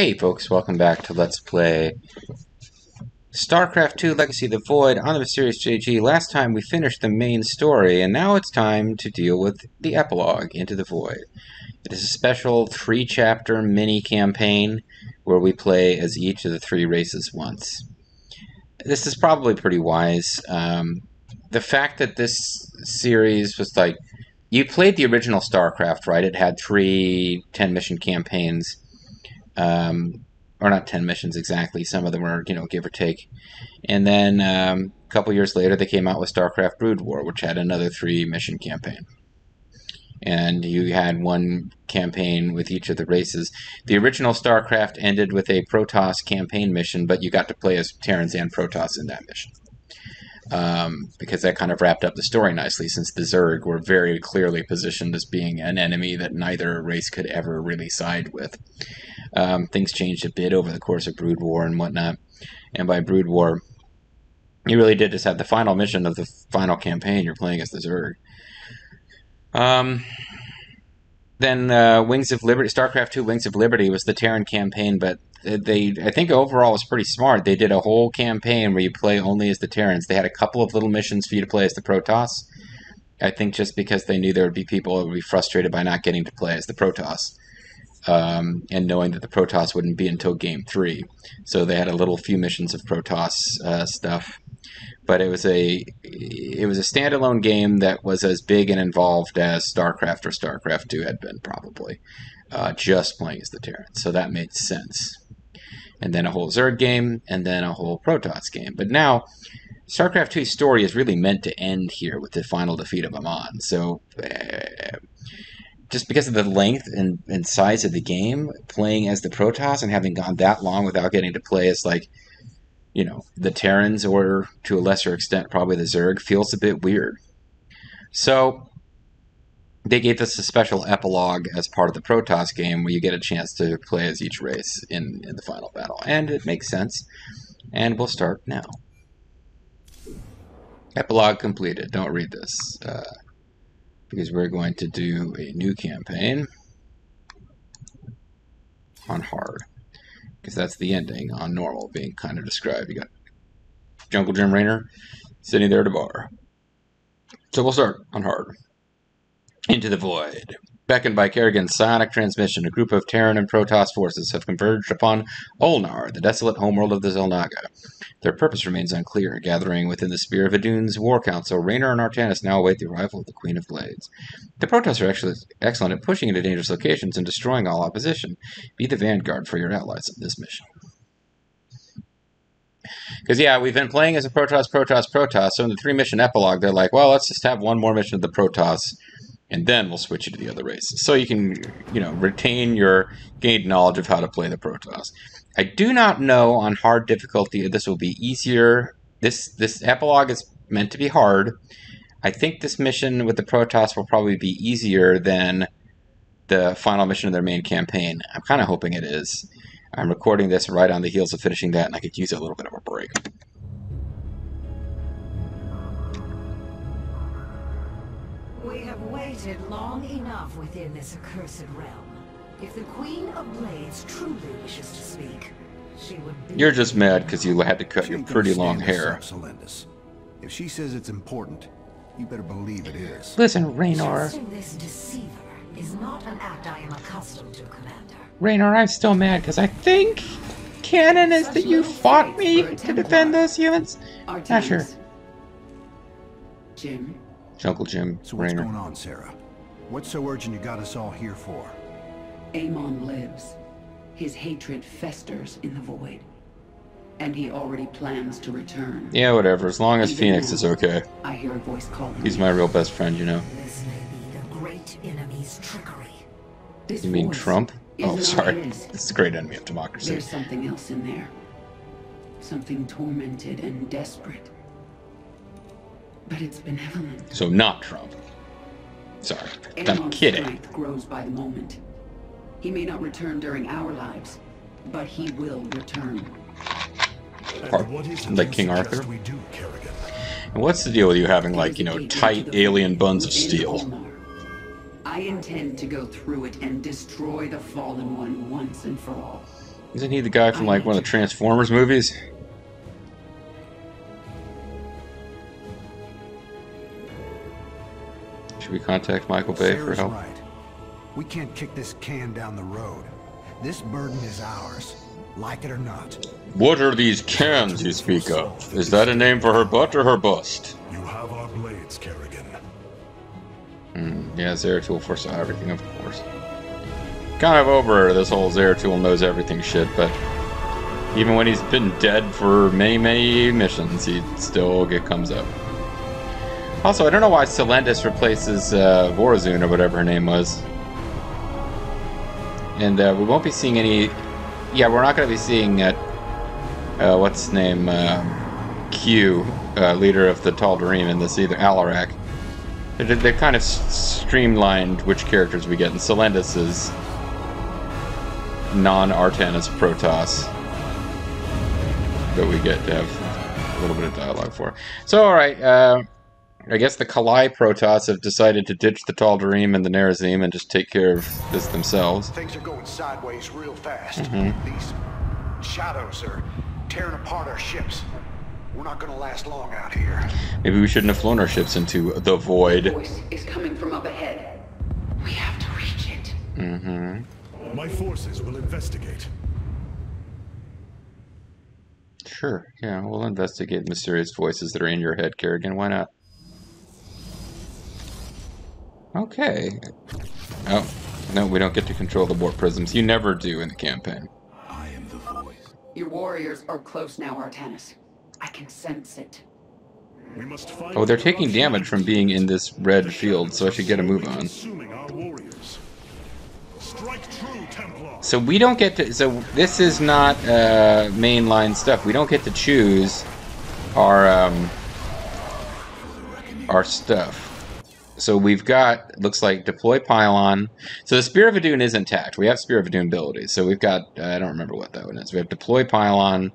Hey folks, welcome back to Let's Play Starcraft 2 Legacy of the Void on the Mysterious JG. Last time we finished the main story, and now it's time to deal with the epilogue, Into the Void. It is a special 3-chapter mini-campaign where we play as each of the 3 races once. This is probably pretty wise. The fact that this series was like... You played the original Starcraft, right? It had 3 10-mission campaigns. Or not 10 missions exactly. Some of them were, give or take. And then a couple years later, they came out with Starcraft Brood War, which had another 3-mission campaign. And you had 1 campaign with each of the races. The original Starcraft ended with a Protoss campaign mission, but you got to play as Terrans and Protoss in that mission. Because that kind of wrapped up the story nicely, since the Zerg were very clearly positioned as being an enemy that neither race could ever really side with. Things changed a bit over the course of Brood War and whatnot, and by Brood War, you really did just have the final mission of the final campaign. You're playing as the Zerg. Then Wings of Liberty, Starcraft 2 Wings of Liberty was the Terran campaign, but I think overall was pretty smart. They did a whole campaign where you play only as the Terrans. They had a couple of little missions for you to play as the Protoss. I think just because they knew there would be people who would be frustrated by not getting to play as the Protoss. And knowing that the Protoss wouldn't be until Game 3. So they had a few missions of Protoss stuff. But it was a standalone game that was as big and involved as StarCraft or StarCraft 2 had been, probably. Just playing as the Terrans. So that made sense. And then a whole Zerg game, and then a whole Protoss game. But now, StarCraft 2's story is really meant to end here with the final defeat of Amon. So... just because of the length and size of the game, playing as the Protoss and having gone that long without getting to play as, the Terrans or, to a lesser extent, probably the Zerg, feels a bit weird. So, they gave us a special epilogue as part of the Protoss game where you get a chance to play as each race in the final battle. And it makes sense. And we'll start now. Epilogue completed. Don't read this. Because we're going to do a new campaign on hard. Because that's the ending on normal being kind of described. You got Jungle Jim Raynor sitting there at a bar. So we'll start on hard. Into the Void. Beckoned by Kerrigan's psionic transmission, a group of Terran and Protoss forces have converged upon Ulnar, the desolate homeworld of the Xel'Naga. Their purpose remains unclear. Gathering within the Spear of Idun's War Council, Raynor and Artanis now await the arrival of the Queen of Blades. The Protoss are actually excellent at pushing into dangerous locations and destroying all opposition. Be the vanguard for your allies in this mission. Because, yeah, we've been playing as a Protoss. So in the 3-mission epilogue, they're like, well, let's just have one more mission of the Protoss, and then we'll switch you to the other races. So you can, retain your gained knowledge of how to play the Protoss. I do not know on hard difficulty if this will be easier. This epilogue is meant to be hard. I think this mission with the Protoss will probably be easier than the final mission of their main campaign. I'm kind of hoping it is. I'm recording this right on the heels of finishing that, and I could use a little bit of a break. We have waited long enough within this accursed realm. If the Queen of Blades truly wishes to speak, she would be... You're just mad because you had to cut your pretty long hair. If she says it's important, you better believe it is. Listen, Raynor. Trusting this deceiver is not an act I am accustomed to, Commander. Raynor, I'm still mad because I think canon is that you fought me to defend those humans. Not sure. Jim? Uncle Jim, So what's Raynor. going on, Sarah? What's so urgent you got us all here for? Amon lives. His hatred festers in the void. And he already plans to return. Yeah, whatever. As long as Even Phoenix now, is okay. I hear a voice calling He's me. my real best friend, This may be the great enemy's trickery. This You mean voice Trump? is Oh, not sorry. his. This is the great enemy of democracy. There's something else in there. Something tormented and desperate. But it's benevolent. So not Trump. Sorry. I'm Amon's kidding. strength grows by the moment. He may not return during our lives, but he will return. Like King Arthur? And what's the deal with you having, tight alien buns of steel? I intend to go through it and destroy the Fallen One once and for all. Isn't he the guy from like one of the Transformers movies? Should we contact Michael Bay for Sarah's help? right. We can't kick this can down the road. This burden is ours, like it or not. What are these cans you speak of? Is that a name for her butt or her bust? You have our blades, Kerrigan. Yeah, Zeratul foresaw everything, of course. Kind of over this whole Zeratul knows everything shit, but even when he's been dead for many, many missions, he still comes up. Also, I don't know why Selendis replaces Vorazun or whatever her name was. And we won't be seeing any... Yeah, we're not going to be seeing... what's his name? Q, leader of the Tal'Darim in this either. Alarak. They've kind of streamlined which characters we get. And Selendis is non-Artanis Protoss that we get to have a little bit of dialogue for. So, alright, I guess the Kalai Protoss have decided to ditch the Tal'Darim and the Nerazim and just take care of this themselves. Things are going sideways real fast. Mm-hmm. These shadows are tearing apart our ships. We're not gonna last long out here. Maybe we shouldn't have flown our ships into the void. The voice is coming from up ahead. We have to reach it. Mm-hmm. My forces will investigate. Sure, yeah, we'll investigate mysterious voices that are in your head, Kerrigan. Why not? Okay. Oh, no, we don't get to control the warp prisms. You never do in the campaign. I am the voice. Your warriors are close now, Artanis. I can sense it. We must find Oh, they're the taking corruption damage from being in this red field, so I should get a move on. consuming our warriors. Strike true, Templar. So we don't get to... So this is not mainline stuff. We don't get to choose our stuff. So we've got, looks like, deploy pylon. So the Spear of Adun is intact. We have Spear of Adun abilities. So we've got, I don't remember what that one is. We have deploy pylon,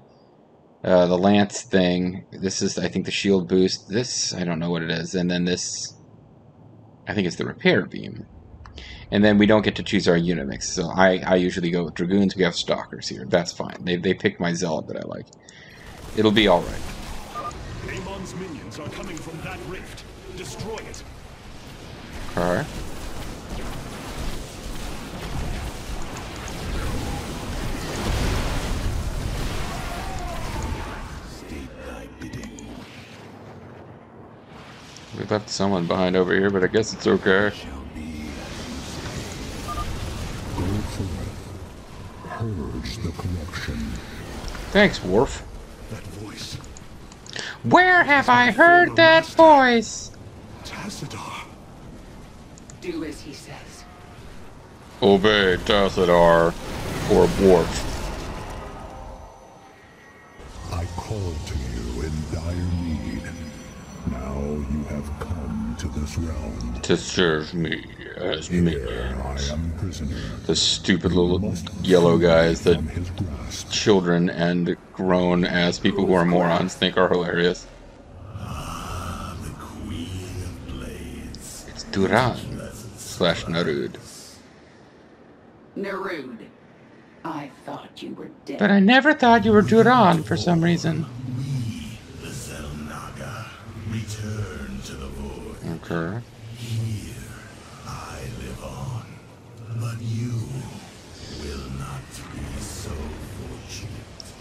the lance thing. This is, I think, the shield boost. This, I don't know what it is. And then this, I think it's the repair beam. And then we don't get to choose our unit mix. So I usually go with Dragoons. We have Stalkers here. That's fine. They picked my Zealot that I like. It'll be alright. Amon's minions are coming from that rift. Destroy it. Alright. We left someone behind over here, but I guess it's okay. Purge the corruption. Thanks, Worf. That voice. Where have I heard that voice? Tassadar. Do as he says. Obey Tassadar or Worf. I called to you in dire need. Now you have come to this realm. To serve me as Here minions. I am prisoner. The stupid little yellow guys that From his grasp. children and grown-ass people who are morons think are hilarious. The Queen of Blades. It's Duran slash Narud. Nerud. I thought you were dead. But I never thought you were Duran for some reason. The Zelnaga return to the void. Okay. Here I live on. But you will not be so fortunate.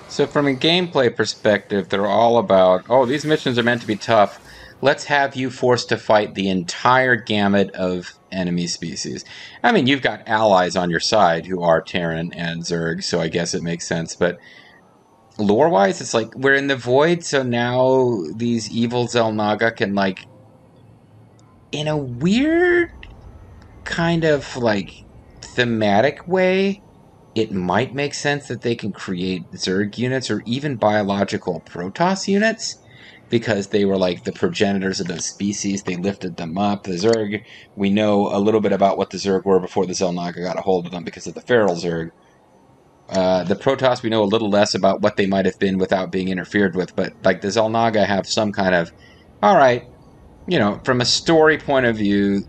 So from a gameplay perspective, they're all about, oh, these missions are meant to be tough. Let's have you forced to fight the entire gamut of enemy species. I mean, you've got allies on your side who are Terran and Zerg, so I guess it makes sense. But lore-wise, it's like, we're in the void, so now these evil Zelnaga can, like, in a weird kind of, like, thematic way, it might make sense that they can create Zerg units or even biological Protoss units, because they were like the progenitors of those species. They lifted them up. The Zerg, we know a little bit about what the Zerg were before the Zelnaga got a hold of them because of the feral Zerg. The Protoss, we know a little less about what they might have been without being interfered with, but like the Zelnaga have some kind of, alright, you know, from a story point of view,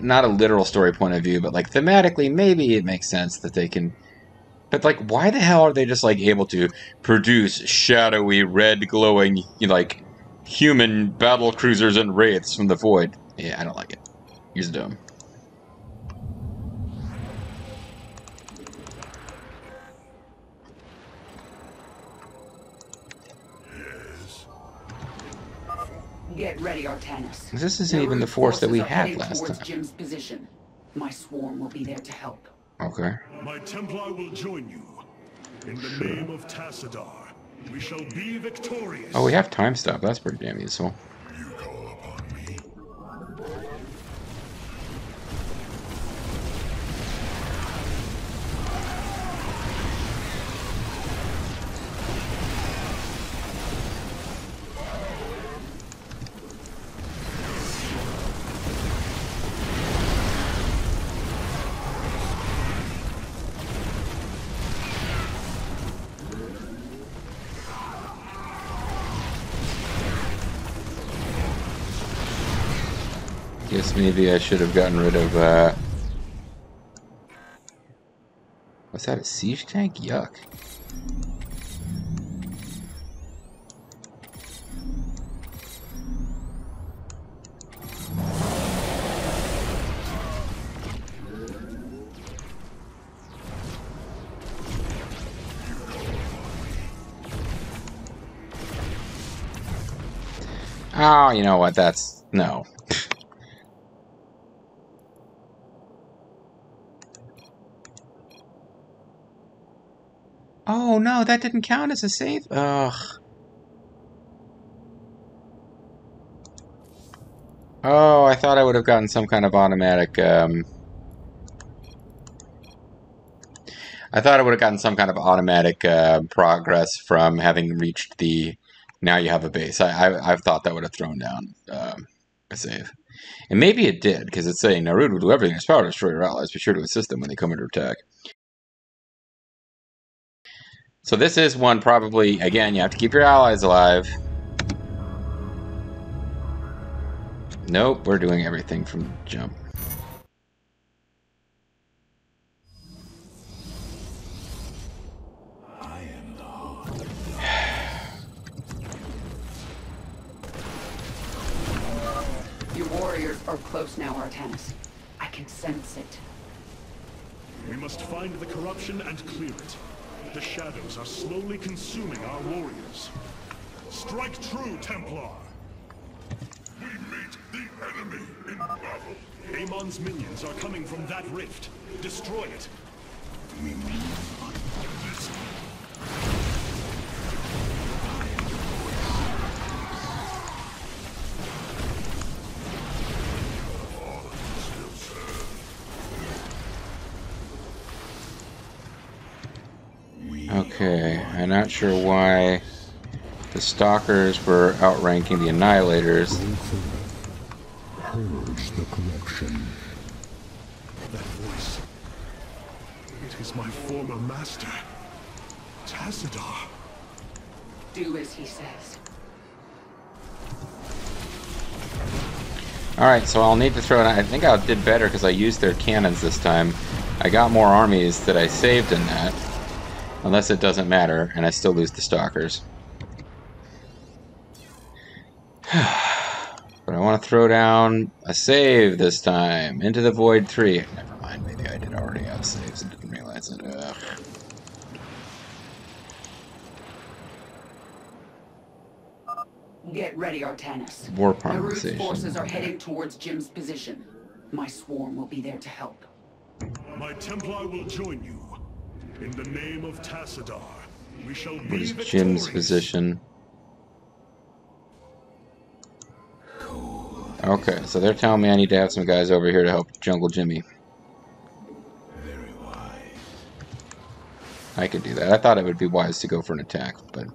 not a literal story point of view, but like thematically, maybe it makes sense that they can. But like, why the hell are they just like able to produce shadowy, red, glowing, like human battle cruisers and wraiths from the void? Yeah, I don't like it. He's dumb. Get ready, Artanis. This isn't even the force that we had last time. Jim's position. My swarm will be there to help. Okay. My Templar will join you. In the name of Tassadar, we shall be victorious. Oh, we have time stop. That's pretty damn useful. You call upon me. Guess maybe I should have gotten rid of, what's that, a siege tank? Yuck. Oh, you know what, that's... no. Oh no, that didn't count as a save? Ugh. Oh, I thought I would have gotten some kind of automatic, I thought I would have gotten some kind of automatic progress from having reached the now you have a base. I've thought that would have thrown down a save. And maybe it did, because it's saying Naruto will do everything in his power to destroy your allies. Be sure to assist them when they come under attack. So this is one probably, again, you have to keep your allies alive. Nope, we're doing everything from jump. I am the heart. Your warriors are close now, Artanis. I can sense it. We must find the corruption and clear it. The shadows are slowly consuming our warriors. Strike true, Templar! We meet the enemy in battle. Amon's minions are coming from that rift. Destroy it. We meet on this. Okay, I'm not sure why the Stalkers were outranking the Annihilators. Purge the corruption. That voice. It is my former master, Tassadar. Do as he says. Alright, so I'll need to throw it. I think I did better because I used their cannons this time. I got more armies that I saved in that. Unless it doesn't matter, and I still lose the Stalkers. But I want to throw down a save this time. Into the Void 3. Never mind, maybe I did already have saves and didn't realize it. Ugh. Get ready, Artanis. Warp Naruto's harmonization. forces are heading towards Jim's position. My swarm will be there to help. My Templar will join you. In the name of Tassadar, we shall be What is victorious. Jim's position? Okay, so they're telling me I need to have some guys over here to help Jungle Jimmy. Very wise. I could do that. I thought it would be wise to go for an attack, but...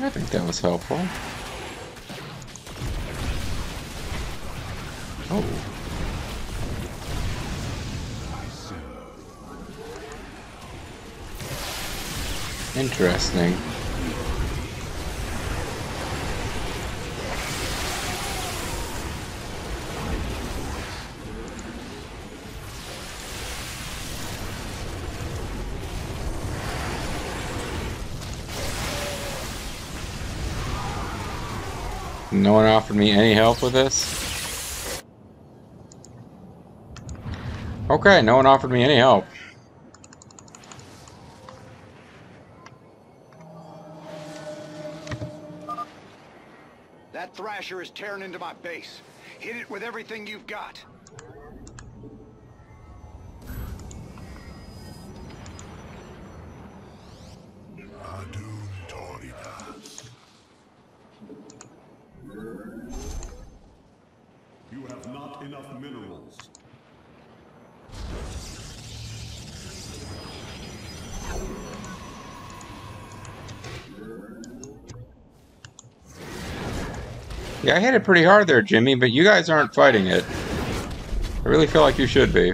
I think that was helpful. Oh. Interesting. No one offered me any help with this? Okay, no one offered me any help. That Thrasher is tearing into my base. Hit it with everything you've got. You have not enough minerals. Yeah, I hit it pretty hard there, Jimmy, but you guys aren't fighting it. I really feel like you should be.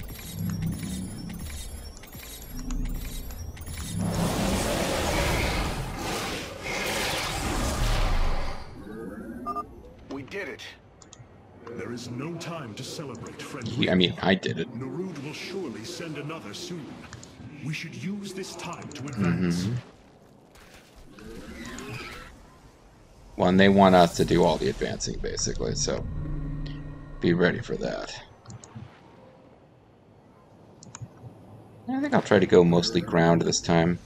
We did it. There is no time to celebrate, friend. I mean, I did it. Narud will surely send another soon. We should use this time to advance. Well, and they want us to do all the advancing, basically, so be ready for that. I think I'll try to go mostly ground this time.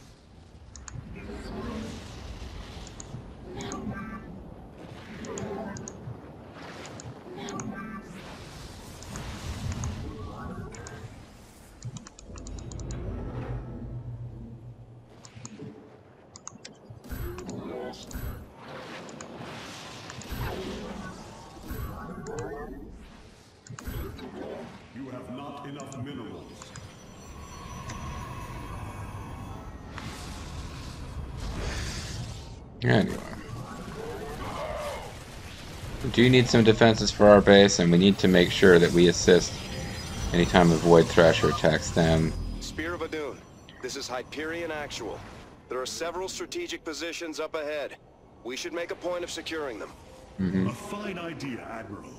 You have not enough minerals. Anyway. We do need some defenses for our base, and we need to make sure that we assist anytime a Void Thrasher attacks them. Spear of Adun, this is Hyperion Actual. There are several strategic positions up ahead. We should make a point of securing them. A fine idea, Admiral.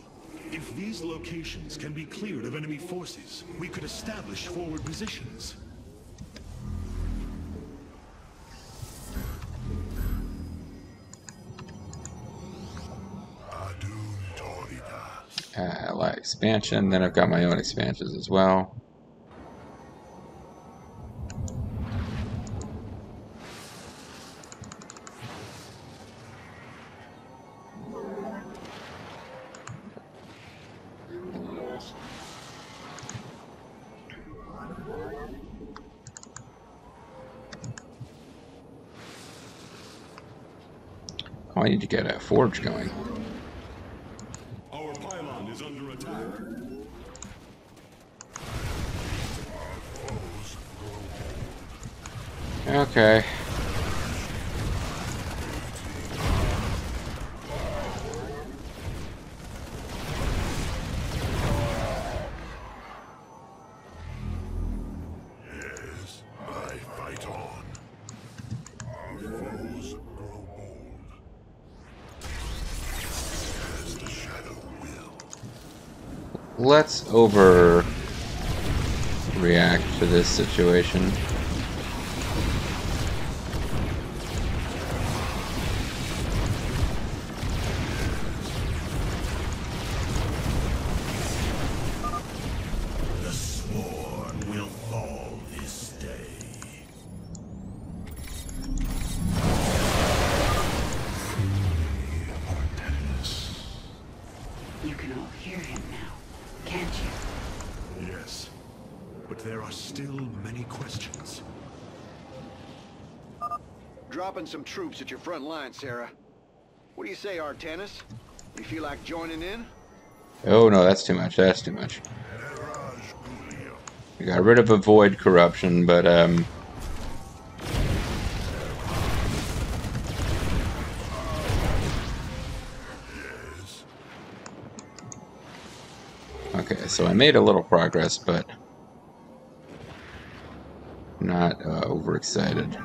If these locations can be cleared of enemy forces, we could establish forward positions. Ally expansion, then I've got my own expansions as well. Oh, I need to get a forge going. Our pylon is under attack. Okay. Yes, I fight on. Our foes grow bold. As the shadow will. Let's overreact to this situation. The Sworn will fall this day. You can all hear him now, can't you? Yes, but there are still many questions. Dropping some troops at your front line, Sarah. What do you say, Artanis? You feel like joining in? Oh no, that's too much. That's too much. We got rid of a void corruption, but Okay, so I made a little progress, but not overexcited.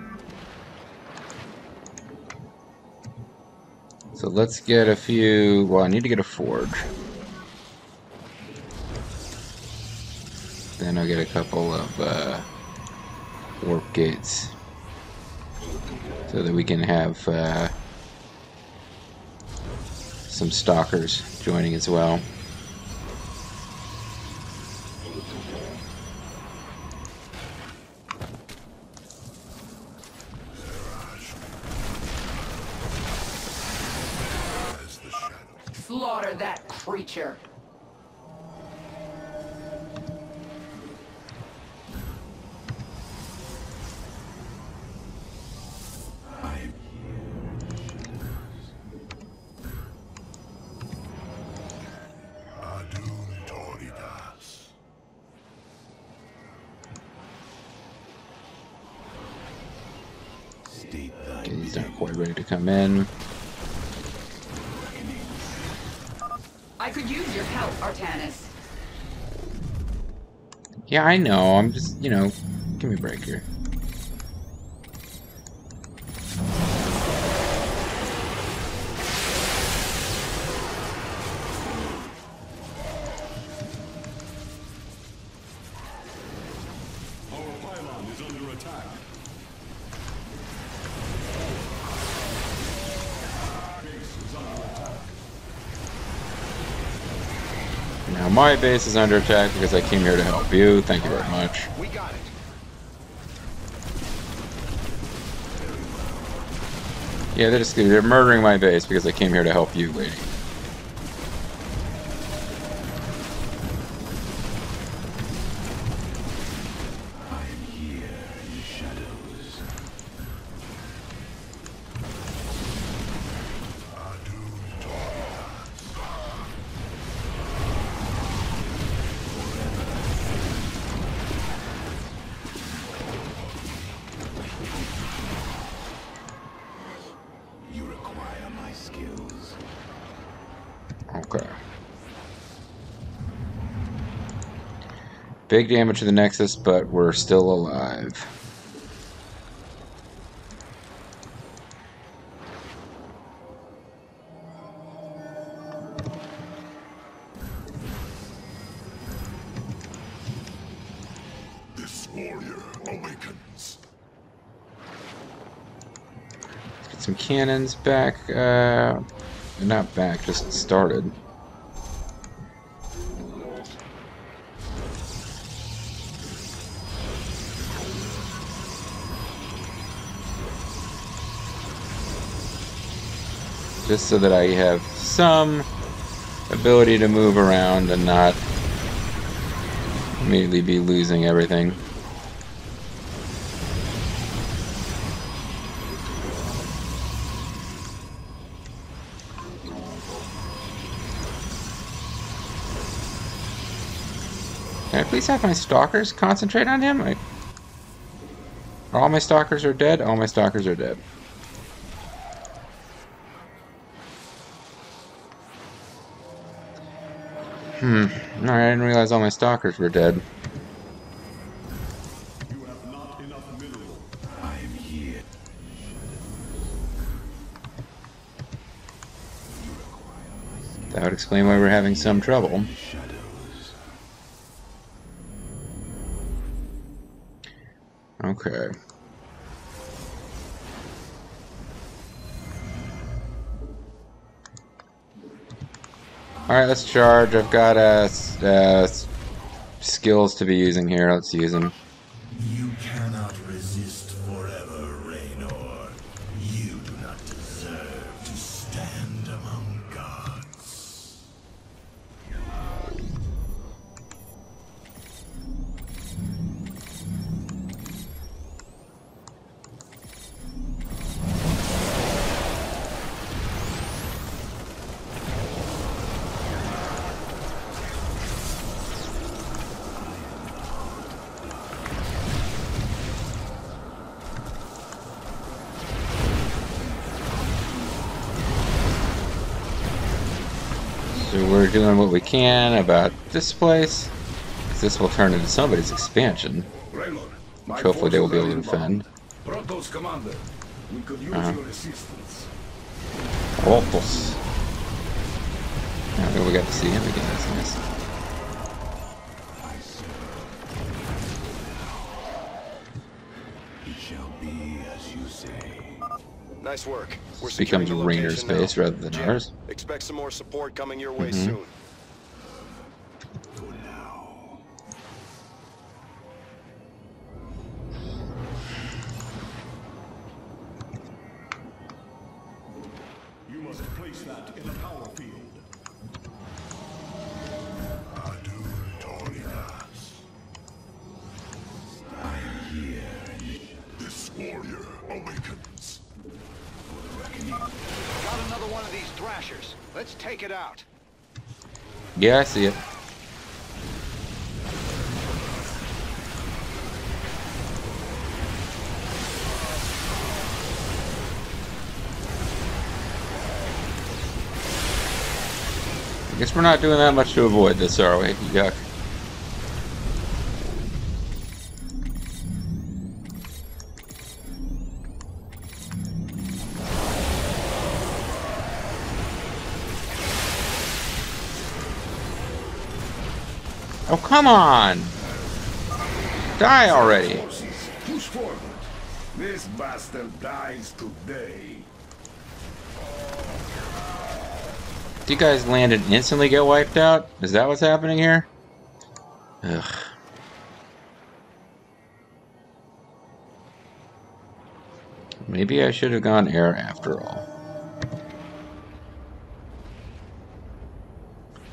So let's get a few... Well, I need to get a forge. Then I'll get a couple of warp gates. So that we can have some stalkers joining as well. Slaughter that creature. Okay, these aren't quite ready to come in. I could use your help, Artanis. Yeah, I know. I'm just, you know, give me a break here. Our pylon is under attack. Base is under attack. Now my base is under attack because I came here to help you. Thank you very much. We got it. Yeah, they're murdering my base because I came here to help you, lady. Okay. Big damage to the Nexus, but we're still alive. This warrior awakens. Let's get some cannons back. Not back, just started. Just so that I have some ability to move around and not immediately be losing everything. Can I please have my stalkers concentrate on him? All my stalkers are dead? All my stalkers are dead. Alright, I didn't realize all my stalkers were dead. You have not enough mineral. That would explain why we're having some trouble. Okay. Alright, let's charge. I've got skills to be using here. Let's use them. You cannot resist forever, Raynor. You do not deserve to stand among gods. we're doing what we can about this place. This will turn into somebody's expansion, which hopefully they will be able to defend. Protoss commander, we could use your assistance. Protoss. I think we got to see him again. That's nice. It shall be as you say. Nice work. We're This becomes securing the Rainer's location base now. rather than Jim, ours. expect some more support coming your way soon. For now. You must place that in a power field. This warrior awakens. Got another one of these thrashers. Let's take it out. Yeah, I see it. I guess we're not doing that much to avoid this, are we? Yuck. Oh, come on! Die already! Push forward. This bastard dies today. Do you guys land and instantly get wiped out? Is that what's happening here? Ugh. Maybe I should have gone air after all.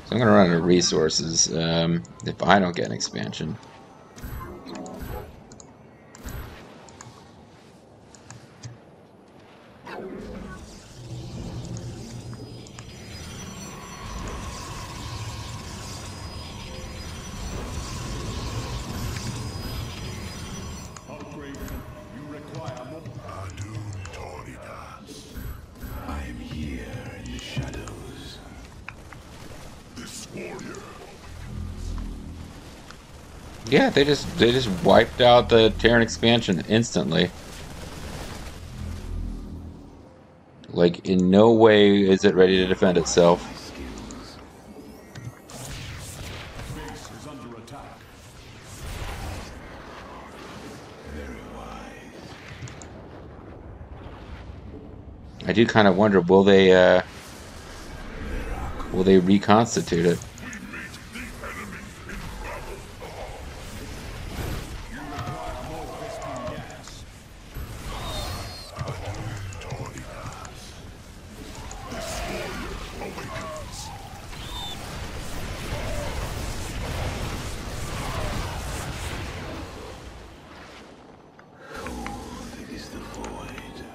So I'm gonna run out of resources if I don't get an expansion. Upgrade. You require more. I am here in the shadows. This warrior. Yeah, they just wiped out the Terran expansion instantly. Like, in no way is it ready to defend itself. Base is under attack. Very wise. I do kind of wonder, will they reconstitute it? It is the void.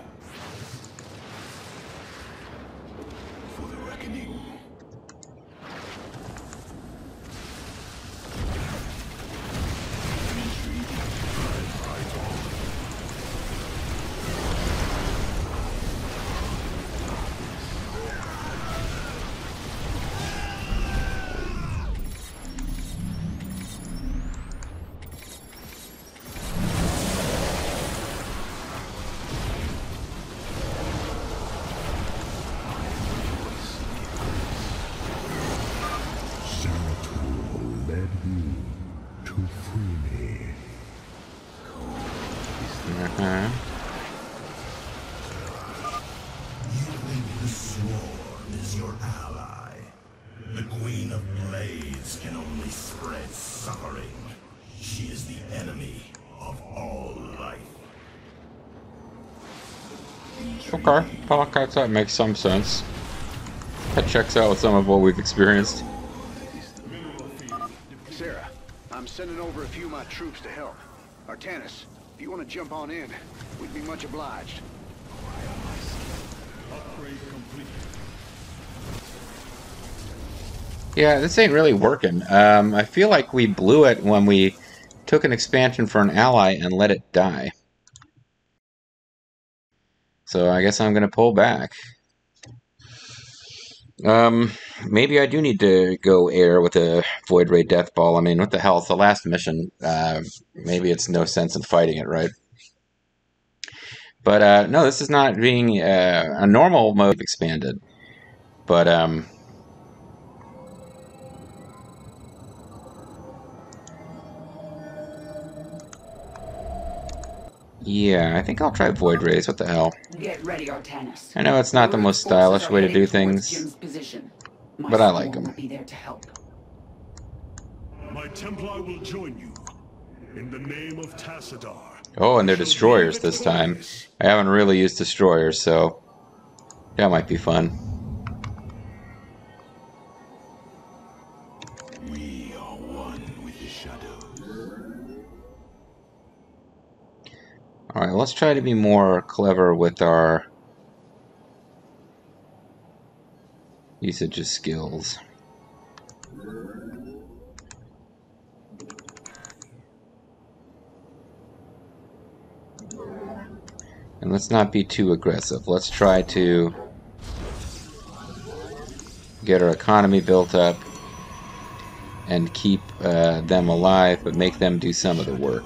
For the reckoning. Zeratul led you to free me. You think the Swarm is your ally? The Queen of Blades can only spread suffering. She is the enemy of all life. Okay, well, that makes some sense. That checks out with some of what we've experienced. Sarah, I'm sending over a few of my troops to help. Artanis, if you want to jump on in, we'd be much obliged. Upgrade complete. Yeah, this ain't really working. I feel like we blew it when we took an expansion for an ally and let it die. So I guess I'm going to pull back. Maybe I do need to go air with a Void Ray Death Ball. I mean, what the hell? It's the last mission. Maybe it's no sense in fighting it, right? But no, this is not being a normal mode expanded. But yeah, I think I'll try Void Rays. What the hell? Get ready, Artanis. I know it's not the most stylish way to do things, Jim's position. My but I like swarm them. will be there to help. My Templar will join you. In the name of Tassadar. Oh, and they're destroyers this time. I haven't really used destroyers, so that might be fun. We are one with the shadows. Alright, let's try to be more clever with our usage of skills. And let's not be too aggressive. Let's try to get our economy built up and keep them alive, but make them do some of the work.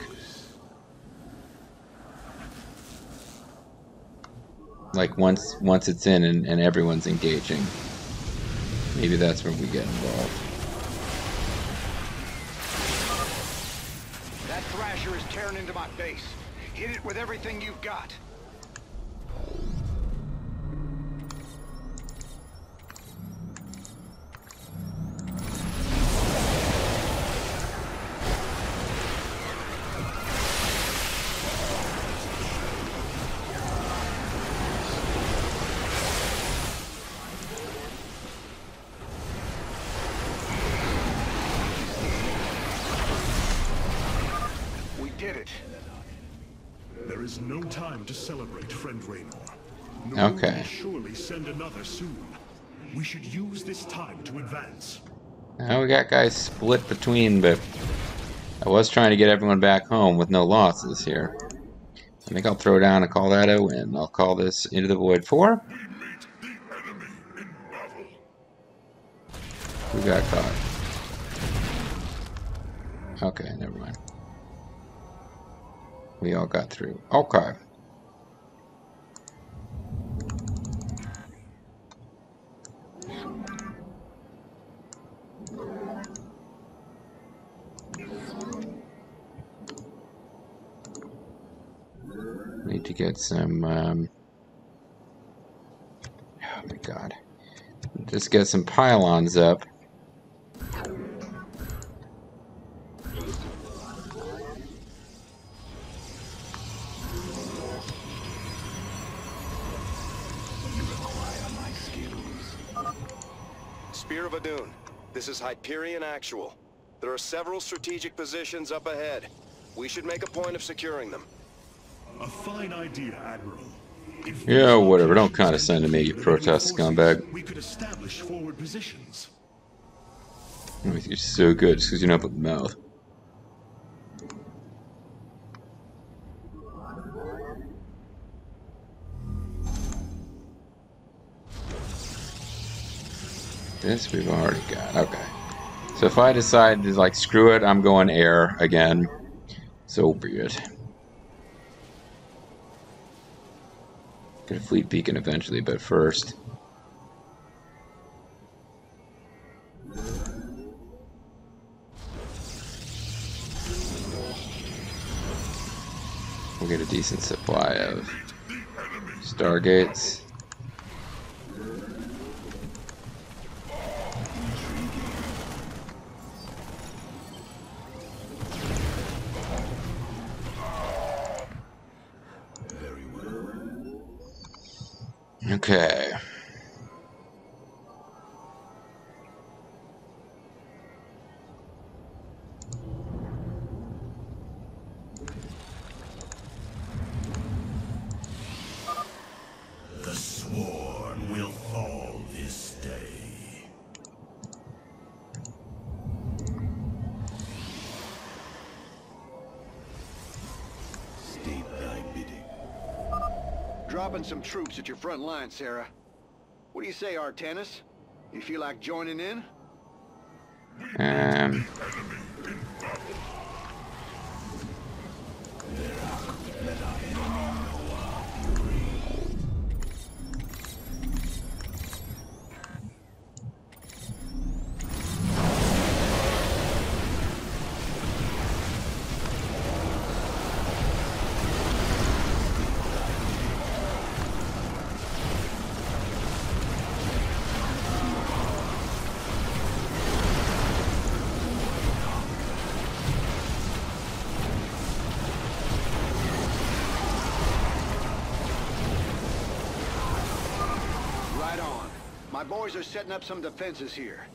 Like once it's in and everyone's engaging, maybe that's when we get involved. That Thrasher is tearing into my base. Hit it with everything you've got. We did it. There is no time to celebrate, friend Raynor. Okay. Will surely send another soon. We should use this time to advance. Now we got guys split between, but I was trying to get everyone back home with no losses here. I think I'll throw down and call that a win. I'll call this Into the Void 4. We meet the enemy in battle. Who got caught? Okay, never mind. We all got through. Okay. Need to get some, oh my god. Just get some pylons up. Spear of Adun, this is Hyperion Actual. There are several strategic positions up ahead. We should make a point of securing them. A fine idea, Admiral. If Yeah, these whatever. Don't locations condescend to me, you include enemy Protoss forces, scumbag. We could establish forward positions. You're so good just because you know about the mouth. This we've already got. Okay. So if I decide to, like, screw it, I'm going air again. So be it. Get a fleet beacon eventually, but first. We'll get a decent supply of Stargates. Okay. The Sworn will fall this day. State thy bidding. Dropping some troops at your front line, Sarah. What do you say, Artanis? You feel like joining in? Um, Right on. My boys are setting up some defenses here.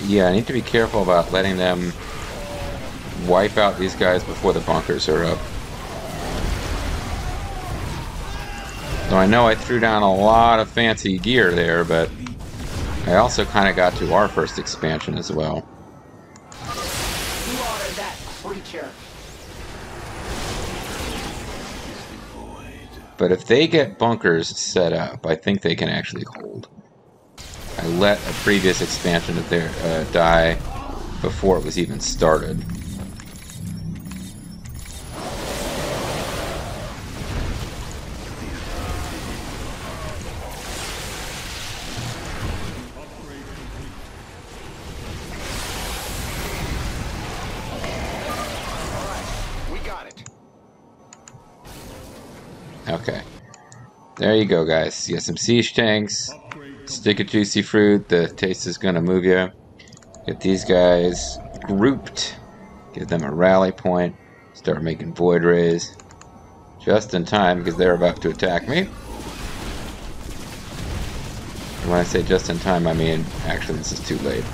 yeah, I need to be careful about letting them wipe out these guys before the bunkers are up. So I know I threw down a lot of fancy gear there, but I also kind of got to our first expansion as well. Slaughter that creature. But if they get bunkers set up, I think they can actually hold. I let a previous expansion of their die before it was even started. We got it. Okay. There you go, guys. You got some siege tanks. Stick of juicy fruit. The taste is gonna move you. Get these guys grouped. Give them a rally point. Start making void rays. Just in time, because they're about to attack me. And when I say just in time, I mean, actually, this is too late.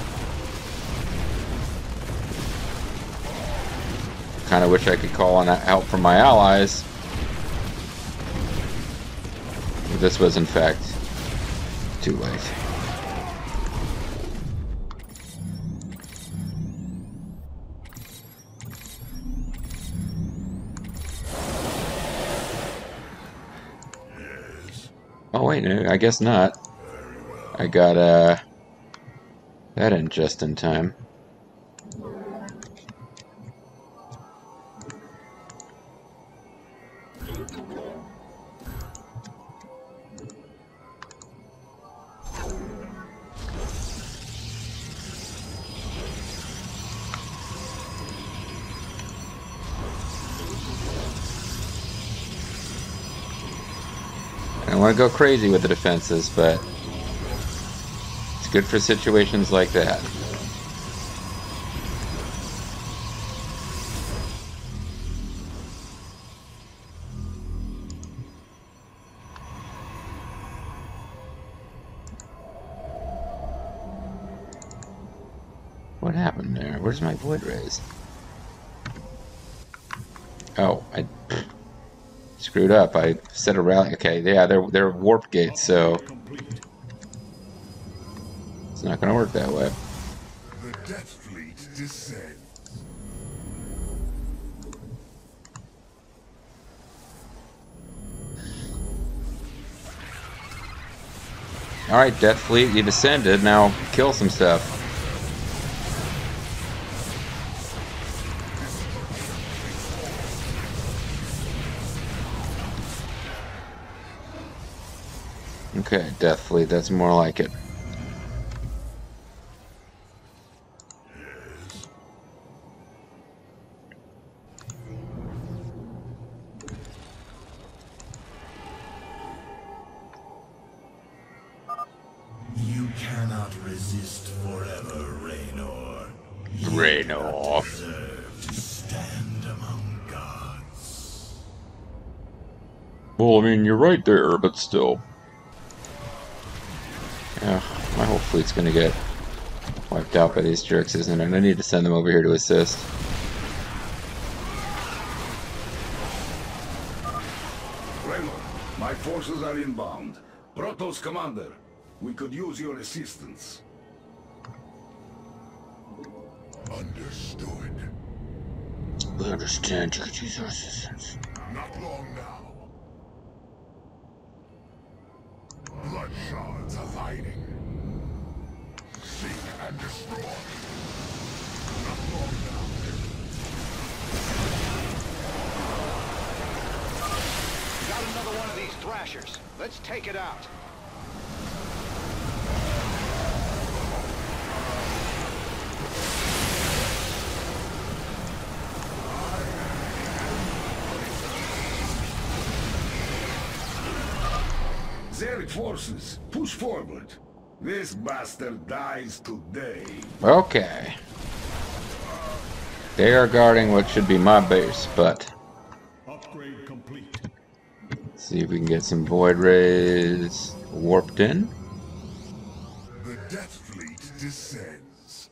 Kind of wish I could call on help from my allies. But this was, in fact, too late. Oh wait, no, I guess not. I got that in just in time. I don't want to go crazy with the defenses, but it's good for situations like that. What happened there? Where's my void rays? Oh, I screwed up. I set a rally. Okay, yeah, they're warp gates, so it's not going to work that way. The Death Fleet descends. All right, Death Fleet, you descended. Now kill some stuff. Okay, Death Fleet, that's more like it. You cannot resist forever, Raynor. Raynor. Deserve to stand among gods. Well, I mean, you're right there, but still. Yeah, my whole fleet's gonna get wiped out by these jerks, isn't it? I need to send them over here to assist. Raynor, my forces are inbound. Protoss commander, we could use your assistance. Understood. We understand you could use our assistance. Not long now. Blood shards aligning. Seek and destroy. Not long now. Got another one of these thrashers. Let's take it out. Zerg forces, push forward. This bastard dies today. Okay. They are guarding what should be my base, but Upgrade complete. let's see if we can get some void rays warped in. The Death Fleet descends.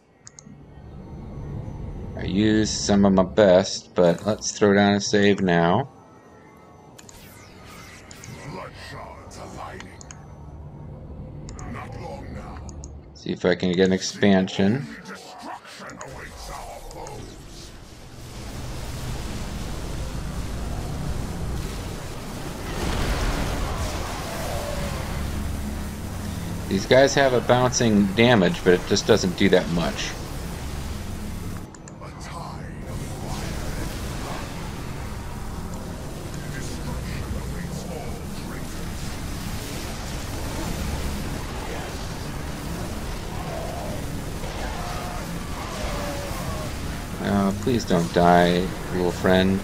I used some of my best, but let's throw down a save now. Blood shards aligning. Not long now. See if I can get an expansion. Destruction awaits our foes. These guys have a bouncing damage, but it just doesn't do that much. A tide of fire and blood. Destruction awaits all traitors. Please don't die, little friend.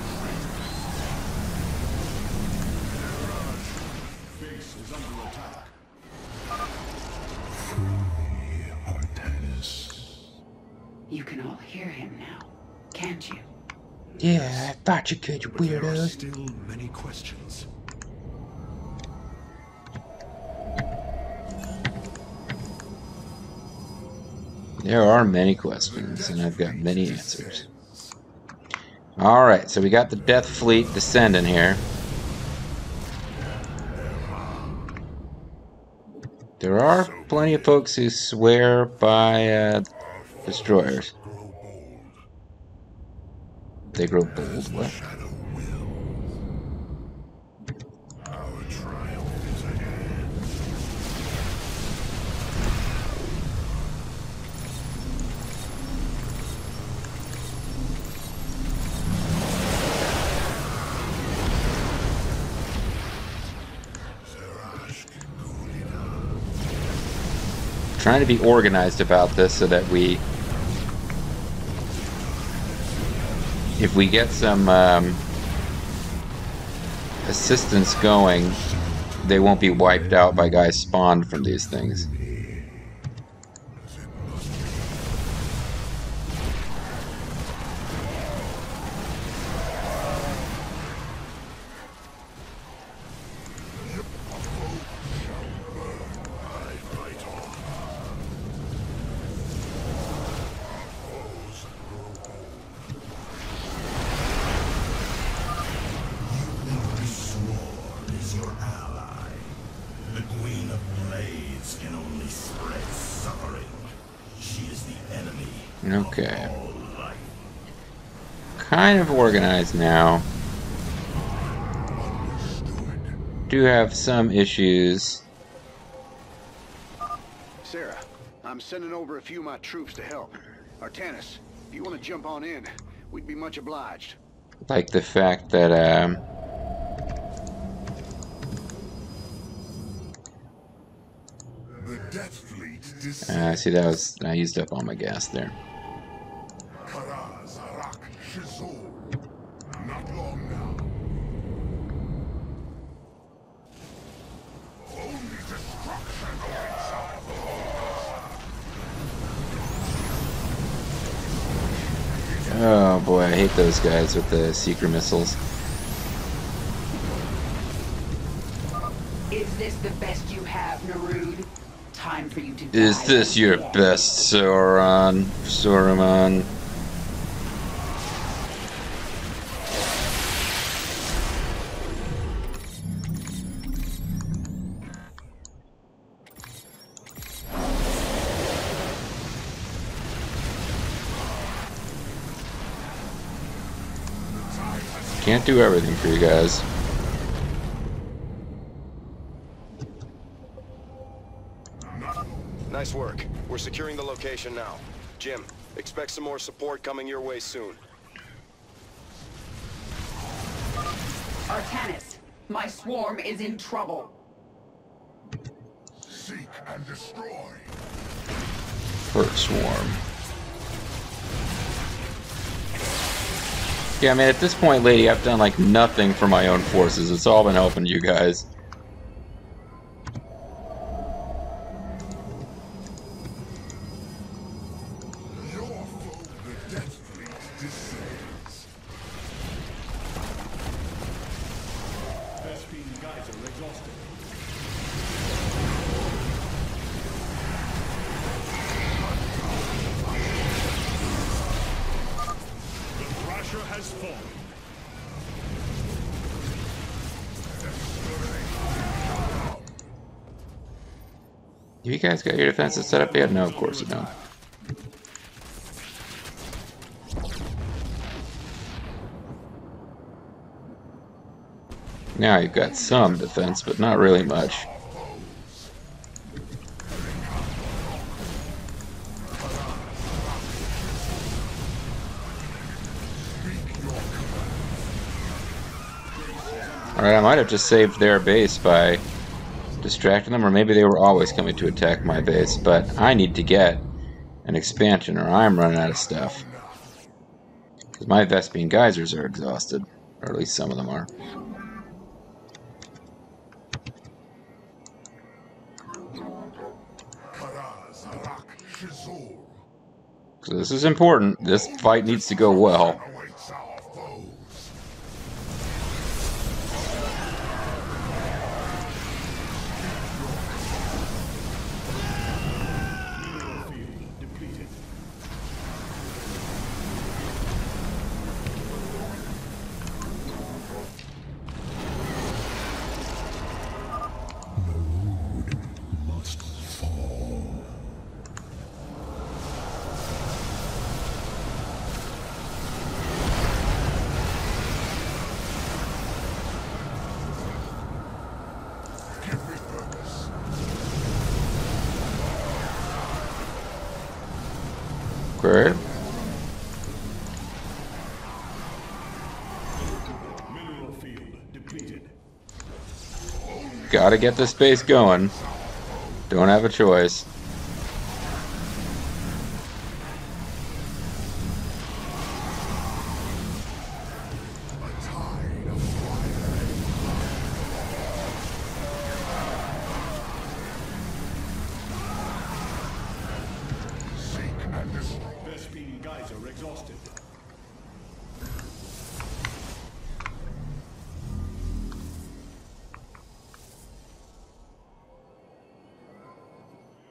Base is under attack. You can all hear him now, can't you? Yeah, I thought you could, you There are weirdo. still many questions. There are many questions, and I've got many answers. Alright, so we got the Death Fleet descending here. There are plenty of folks who swear by destroyers. Grow bold. They grow bold, what? Shadow wills. Our triumph is ahead. Trying to be organized about this so that if we get some assistance going, they won't be wiped out by guys spawned from these things. Okay. Kind of organized now. Do have some issues. Sarah, I'm sending over a few of my troops to help. Artanis, if you want to jump on in, we'd be much obliged. Like the fact that The Death Fleet see, that was, I used up all my gas there. Karaz, Arak, Shizul. Not long now. Only destruction awaits our foes. Oh boy, I hate those guys with the seeker missiles. Is this the best you have, Narud? Time for you to die. Is this your again. best, Saruman? Can't do everything for you guys. Nice work. We're securing the location now. Jim, expect some more support coming your way soon. Artanis, my swarm is in trouble. Seek and destroy. First swarm. Yeah, I mean, at this point, lady, I've done like nothing for my own forces. It's all been helping you guys. Has fallen. Have you guys got your defenses set up yet? No, of course you don't. Now you've got some defense, but not really much. Alright, I might have just saved their base by distracting them, or maybe they were always coming to attack my base, but I need to get an expansion or I'm running out of stuff. Because my Vespene geysers are exhausted, or at least some of them are. So this is important. This fight needs to go well. Okay. Mineral field depleted. Gotta get this base going. Don't have a choice. Vespene geyser exhausted.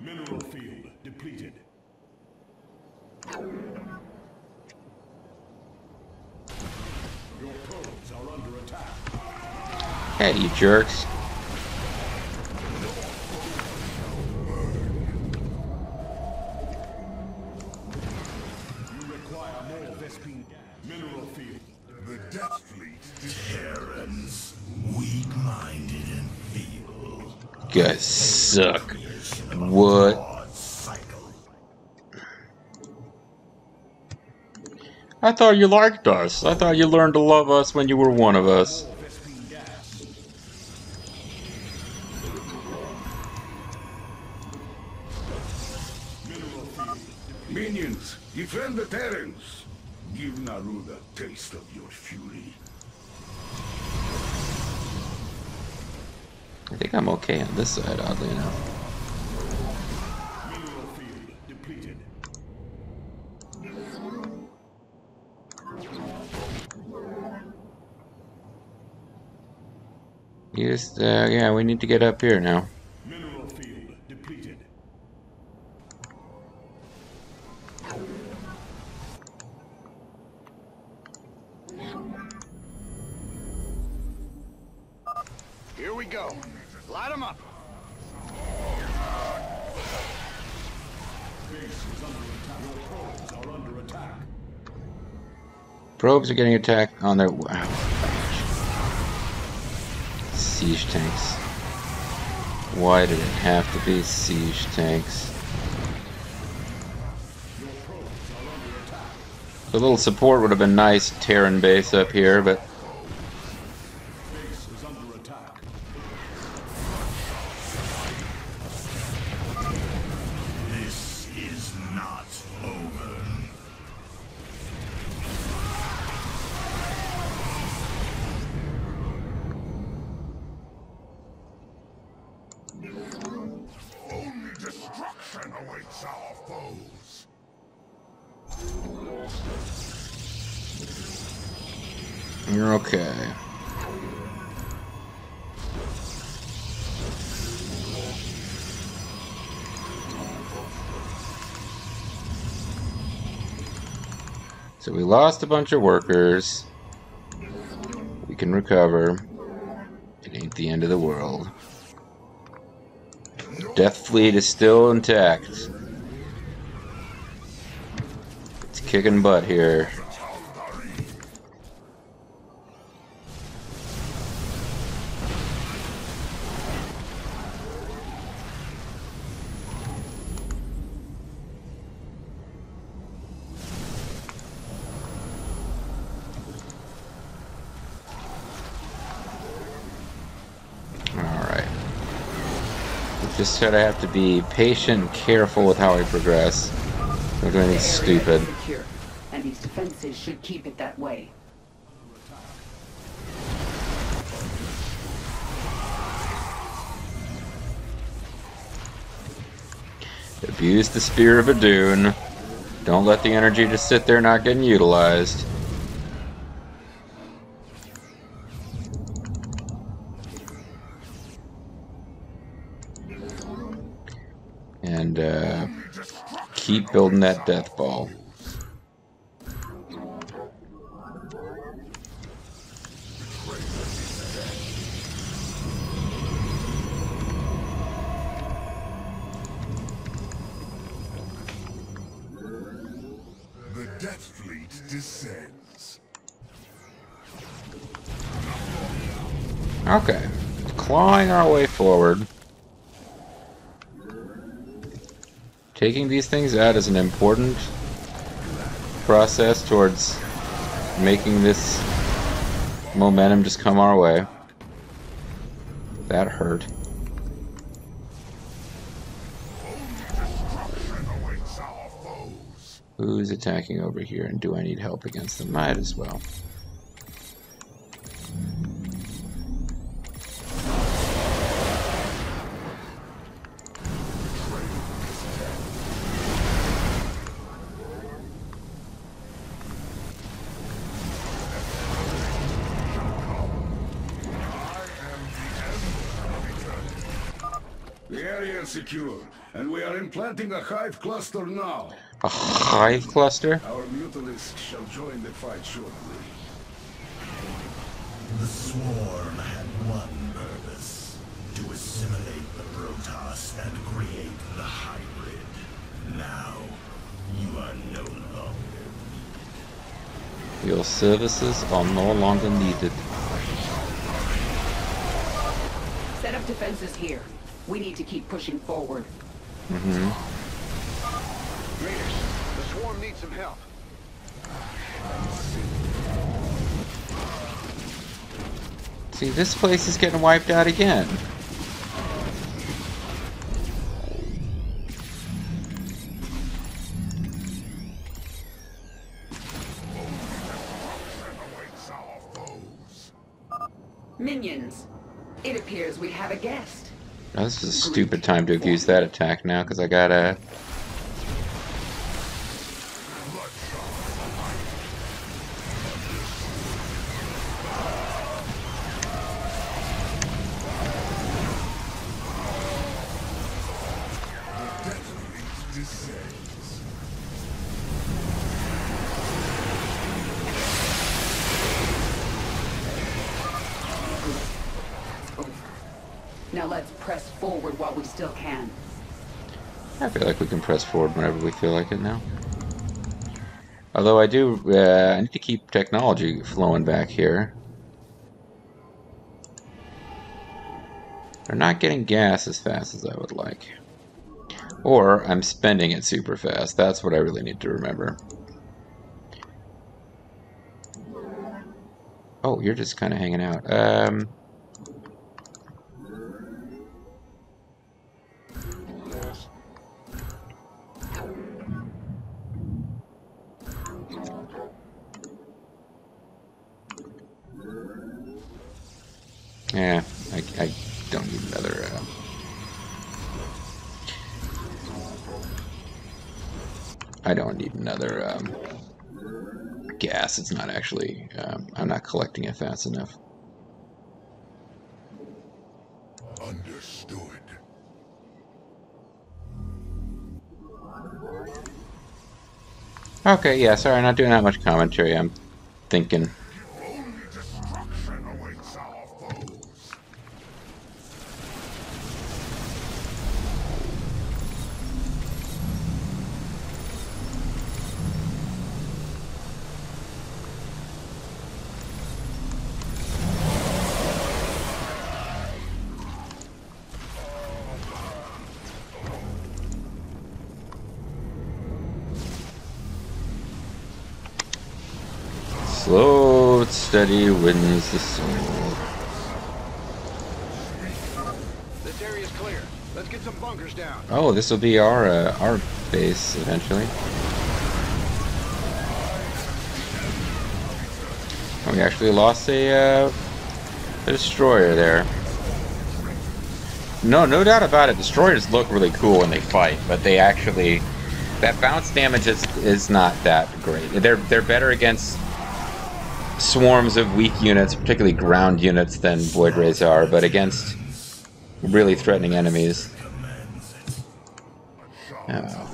Mineral field depleted. Your probes are under attack. Hey, you jerks. You require more Vespene gas. Mineral field. The Death Fleet. Terrans, weak-minded and feeble. You guys suck. What? I thought you liked us. I thought you learned to love us when you were one of us. Minions, defend the Terrans. Give Narud a taste of your fury. I think I'm okay on this side, oddly enough. Mineral field depleted. You just, yeah, we need to get up here now. Mineral field depleted. Here we go. Light them up. Base is under attack. Your probes are under attack. Probes are getting attacked on their... Wow. Siege tanks. Why did it have to be siege tanks? A little support would have been nice, Terran base up here, but... This is not over. Only destruction awaits our foes. You're okay. So we lost a bunch of workers. We can recover. It ain't the end of the world. Death Fleet is still intact. It's kicking butt here. Just sort of have to be patient and careful with how I progress. Don't do anything stupid. Secure, and these defenses should keep it that way. Abuse the Spear of Adun. Don't let the energy just sit there not getting utilized. And keep building that death ball. The Death Fleet descends. Okay, clawing our way forward. Taking these things out is an important process towards making this momentum just come our way. That hurt. Who's attacking over here, and do I need help against them? Might as well. The area is secure, and we are implanting a hive cluster now. A hive cluster? Our mutalisks shall join the fight shortly. The Swarm had one purpose: to assimilate the Protoss and create the hybrid. Now, you are no longer needed. Your services are no longer needed. Set up defenses here. We need to keep pushing forward. Raiders, the swarm needs some help. See, this place is getting wiped out again. Minions, it appears we have a guest. Now, this is a stupid time to have used that attack now, because I gotta... Now let's press forward while we still can. I feel like we can press forward whenever we feel like it now. Although I do, I need to keep technology flowing back here. They're not getting gas as fast as I would like. Or I'm spending it super fast. That's what I really need to remember. Oh, you're just kind of hanging out. Yeah, I don't need another. I don't need another gas. It's not actually. I'm not collecting it fast enough. Understood. Okay, yeah. Sorry, I'm not doing that much commentary. I'm thinking. Only destruction awaits our foes. Slow but steady wins the soul. This area's clear. Let's get some bunkers down. Oh, this will be our base eventually. Oh, we actually lost a destroyer there. No doubt about it. Destroyers look really cool when they fight, but they actually, that bounce damage is not that great. They're better against swarms of weak units, particularly ground units, than Void Rays are, but against really threatening enemies. Oh.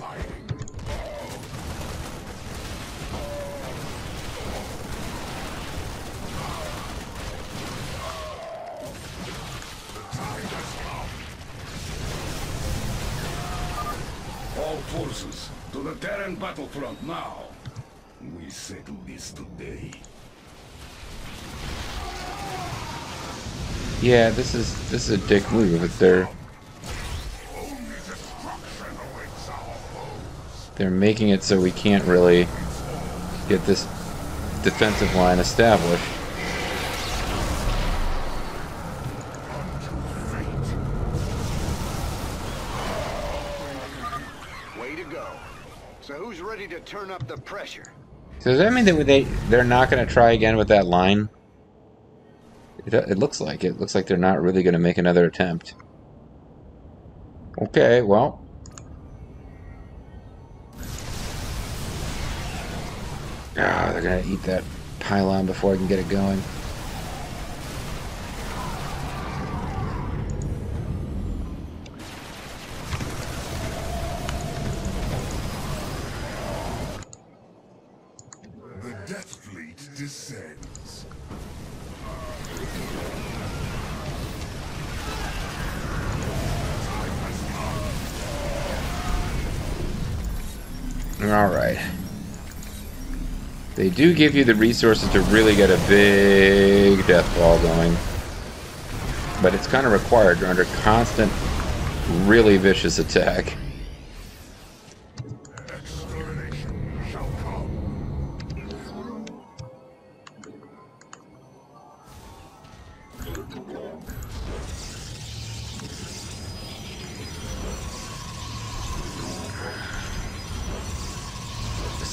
All forces to the Terran battlefront now. We settle this today. Yeah, this is a dick move. They're making it so we can't really get this defensive line established. Way to go. So who's ready to turn up the pressure? So does that mean that they're not going to try again with that line? It looks like it. It looks like they're not really going to make another attempt. Okay, well. Ah, they're going to eat that pylon before I can get it going. The Death Fleet descends. Alright. They do give you the resources to really get a big death ball going. But it's kind of required. You're under constant, really vicious attack. Extermination shall come.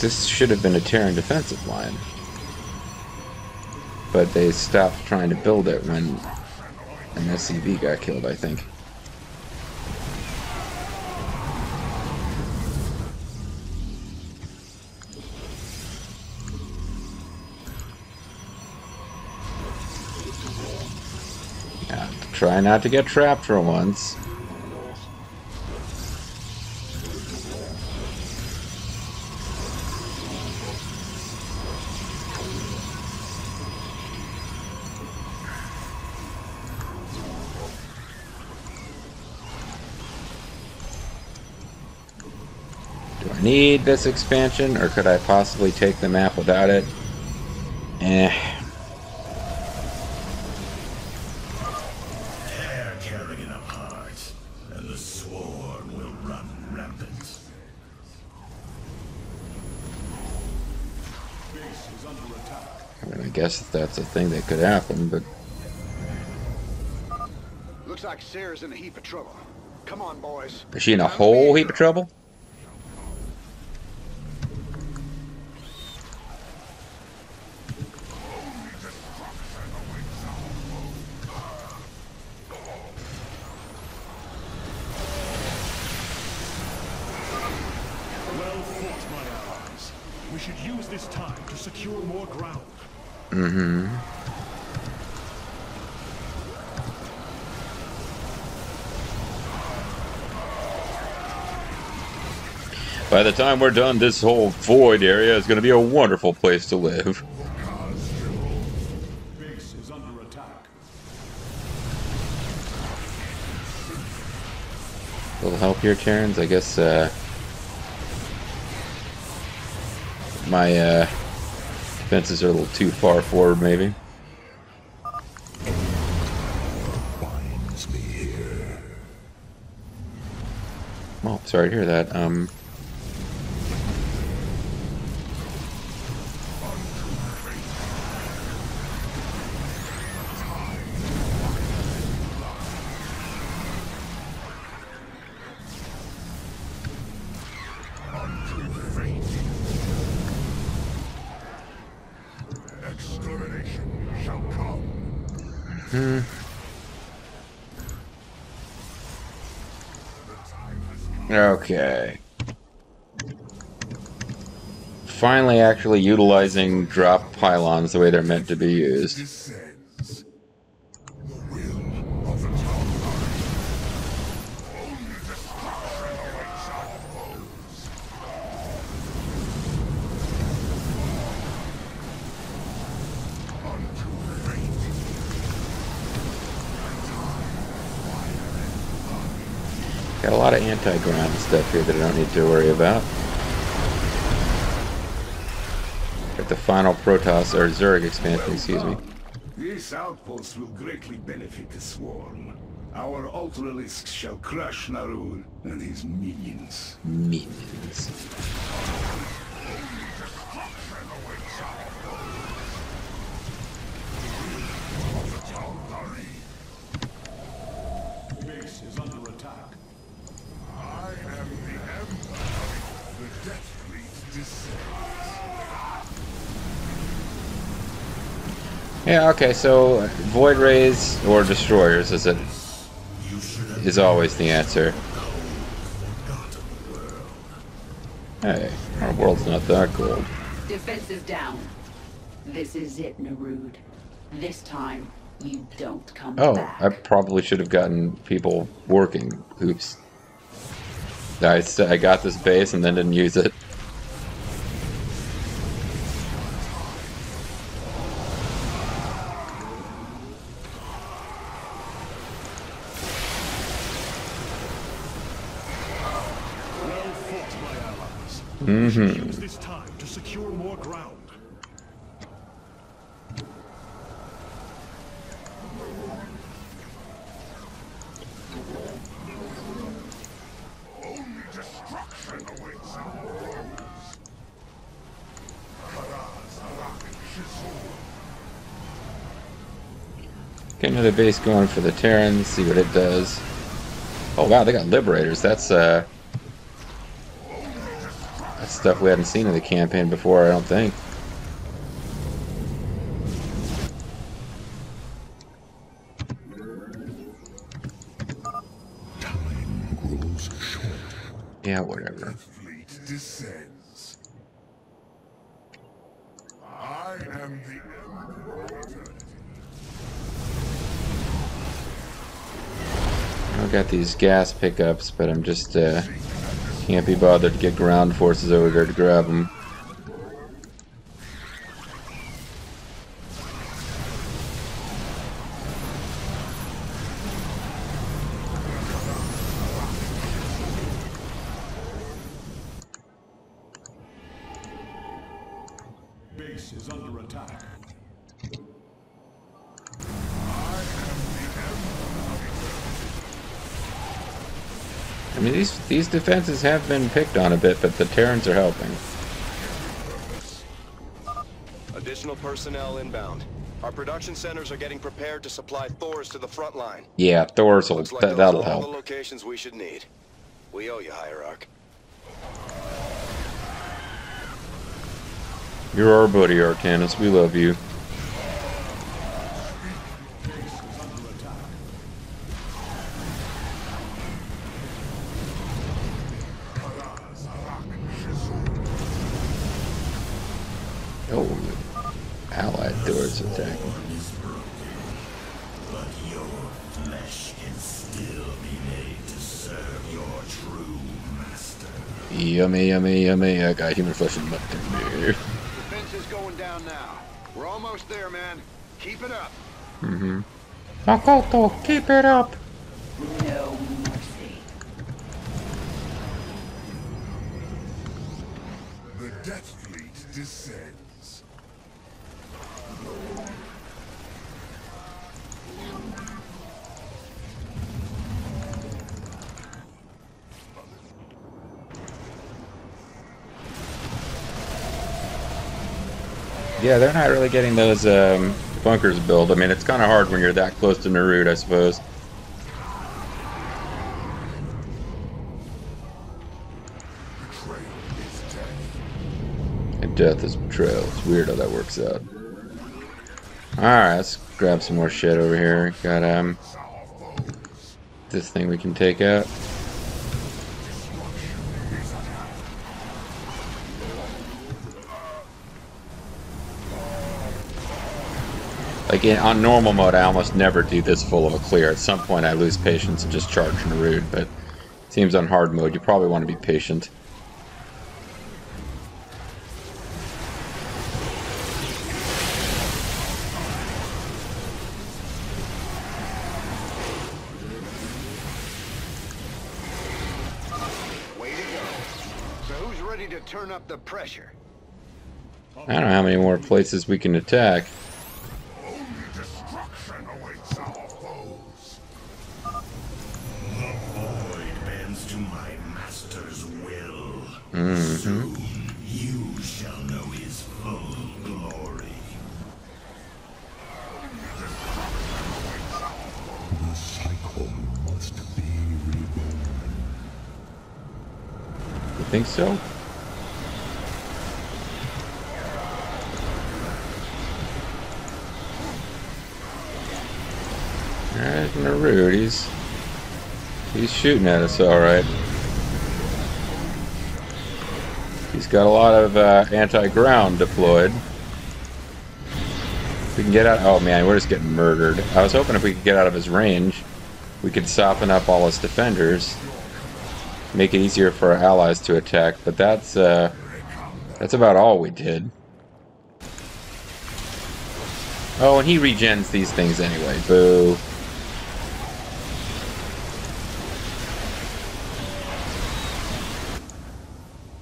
This should have been a Terran defensive line. But they stopped trying to build it when an SCV got killed, I think. Yeah, try not to get trapped for once. need this expansion, or could I possibly take the map without it? Eh. They're tearing it apart, and the swarm will run rampant. Base is under attack. I mean, I guess that's a thing that could happen, but... Looks like Sarah's in a heap of trouble. Come on, boys. Is she in a Time to whole be heap of trouble? Well fought, my allies. We should use this time to secure more ground. Mm-hmm. By the time we're done, this whole void area is going to be a wonderful place to live. Base is under attack. A little help here, Terrans. I guess my defenses are a little too far forward, maybe. Binds me here. Well, sorry to hear that. Extermination shall come. Okay. Finally actually utilizing drop pylons the way they're meant to be used. Descends. The will of the Talmud. Only destruction awaits our foes. Unto fate. Got a lot of anti-ground stuff here that I don't need to worry about. Got the final Protoss, or Zurich expansion, excuse me. This outpost will greatly benefit the swarm. Our Ultralisks shall crush Narur and his minions. Minions. Base is under attack. I am the Emperor. The Death Fleet descends. Yeah, okay, so Void Rays or Destroyers is always the answer. Hey, our world's not that cold. Defenses down. This is it, Narud. This time, you don't come Oh, back. I probably should have gotten people working. Oops. I got this base and then didn't use it. Well fought, my allies. Mm-hmm. We should use this time to secure more ground. Only destruction awaits our foes. Get another base going for the Terrans, see what it does. Oh wow, they got Liberators. That's stuff we hadn't seen in the campaign before, I don't think. Time grows short. Yeah, whatever. Fleet descends. I am the Emperor of Eternity. I've got these gas pickups, but I'm just can't be bothered to get ground forces over there to grab them. base is under attack. I mean, these defenses have been picked on a bit, but the Terrans are helping. Additional personnel inbound. Our production centers are getting prepared to supply Thors to the front line. Yeah, Thor's will, Looks like those that'll are all the help. locations we should need. We owe you, Hierarch. You're our buddy, Arcanus. We love you. Oh, allied Thor's attacking. But your flesh can still be made to serve your true master. Yummy, yummy, yummy. I got human flesh and mutton here. Defense is going down now. We're almost there, man. Keep it up. Mm-hmm. Makoto, keep it up. No mercy. The Death Fleet descends. Yeah, they're not really getting those bunkers built. I mean, it's kind of hard when you're that close to Narud, I suppose. And death is betrayal. It's weird how that works out. Alright, let's grab some more shit over here. Got this thing we can take out. Like on normal mode, I almost never do this full of a clear. At some point, I lose patience and just charge Narud. But it seems on hard mode, you probably want to be patient. Way to go. So who's ready to turn up the pressure? I don't know how many more places we can attack. Only destruction awaits our foes. The void bends to my master's will. Mm-hmm. Soon you shall know his full glory. The cycle must be reborn. You think so? Alright, Narud, he's shooting at us alright. He's got a lot of anti-ground deployed. We can get out. Oh man, we're just getting murdered. I was hoping if we could get out of his range, we could soften up all his defenders, make it easier for our allies to attack. But that's about all we did. Oh, and he regens these things anyway. Boo.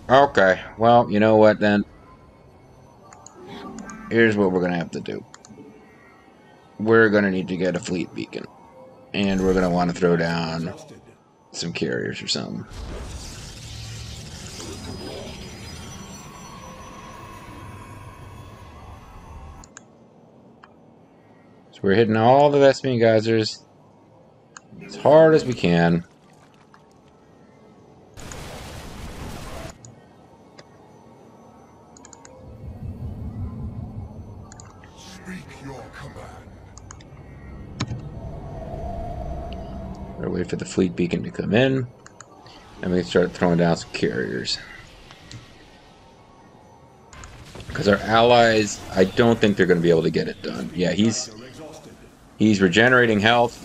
Okay, well, you know what then? Here's what we're gonna have to do. We're gonna need to get a fleet beacon. And we're gonna want to throw down some carriers or something. So we're hitting all the Vespene geysers as hard as we can. We'll wait for the fleet beacon to come in, and we can start throwing down some carriers. Because our allies, I don't think they're going to be able to get it done. Yeah, he's regenerating health.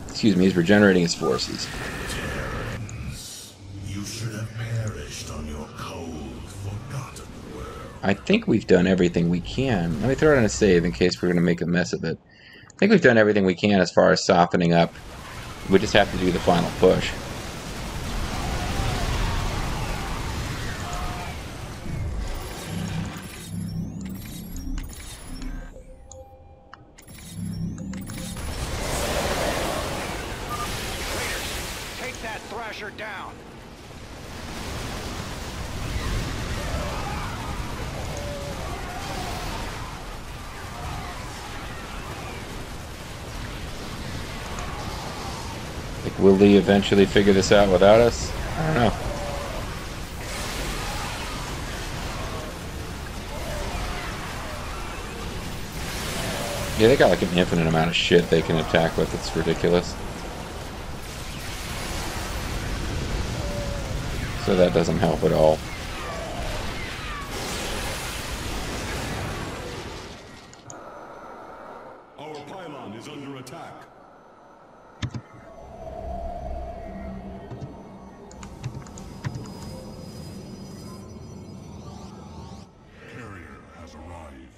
Excuse me, he's regenerating his forces. Terrans, you should have perished on your cold, forgotten world. I think we've done everything we can. Let me throw it in a save in case we're going to make a mess of it. I think we've done everything we can as far as softening up. We just have to do the final push. Thrasher down. Like, will they eventually figure this out without us? I don't know. Yeah, they got like an infinite amount of shit they can attack with. It's ridiculous. So that doesn't help at all. Our pylon is under attack. Carrier has arrived.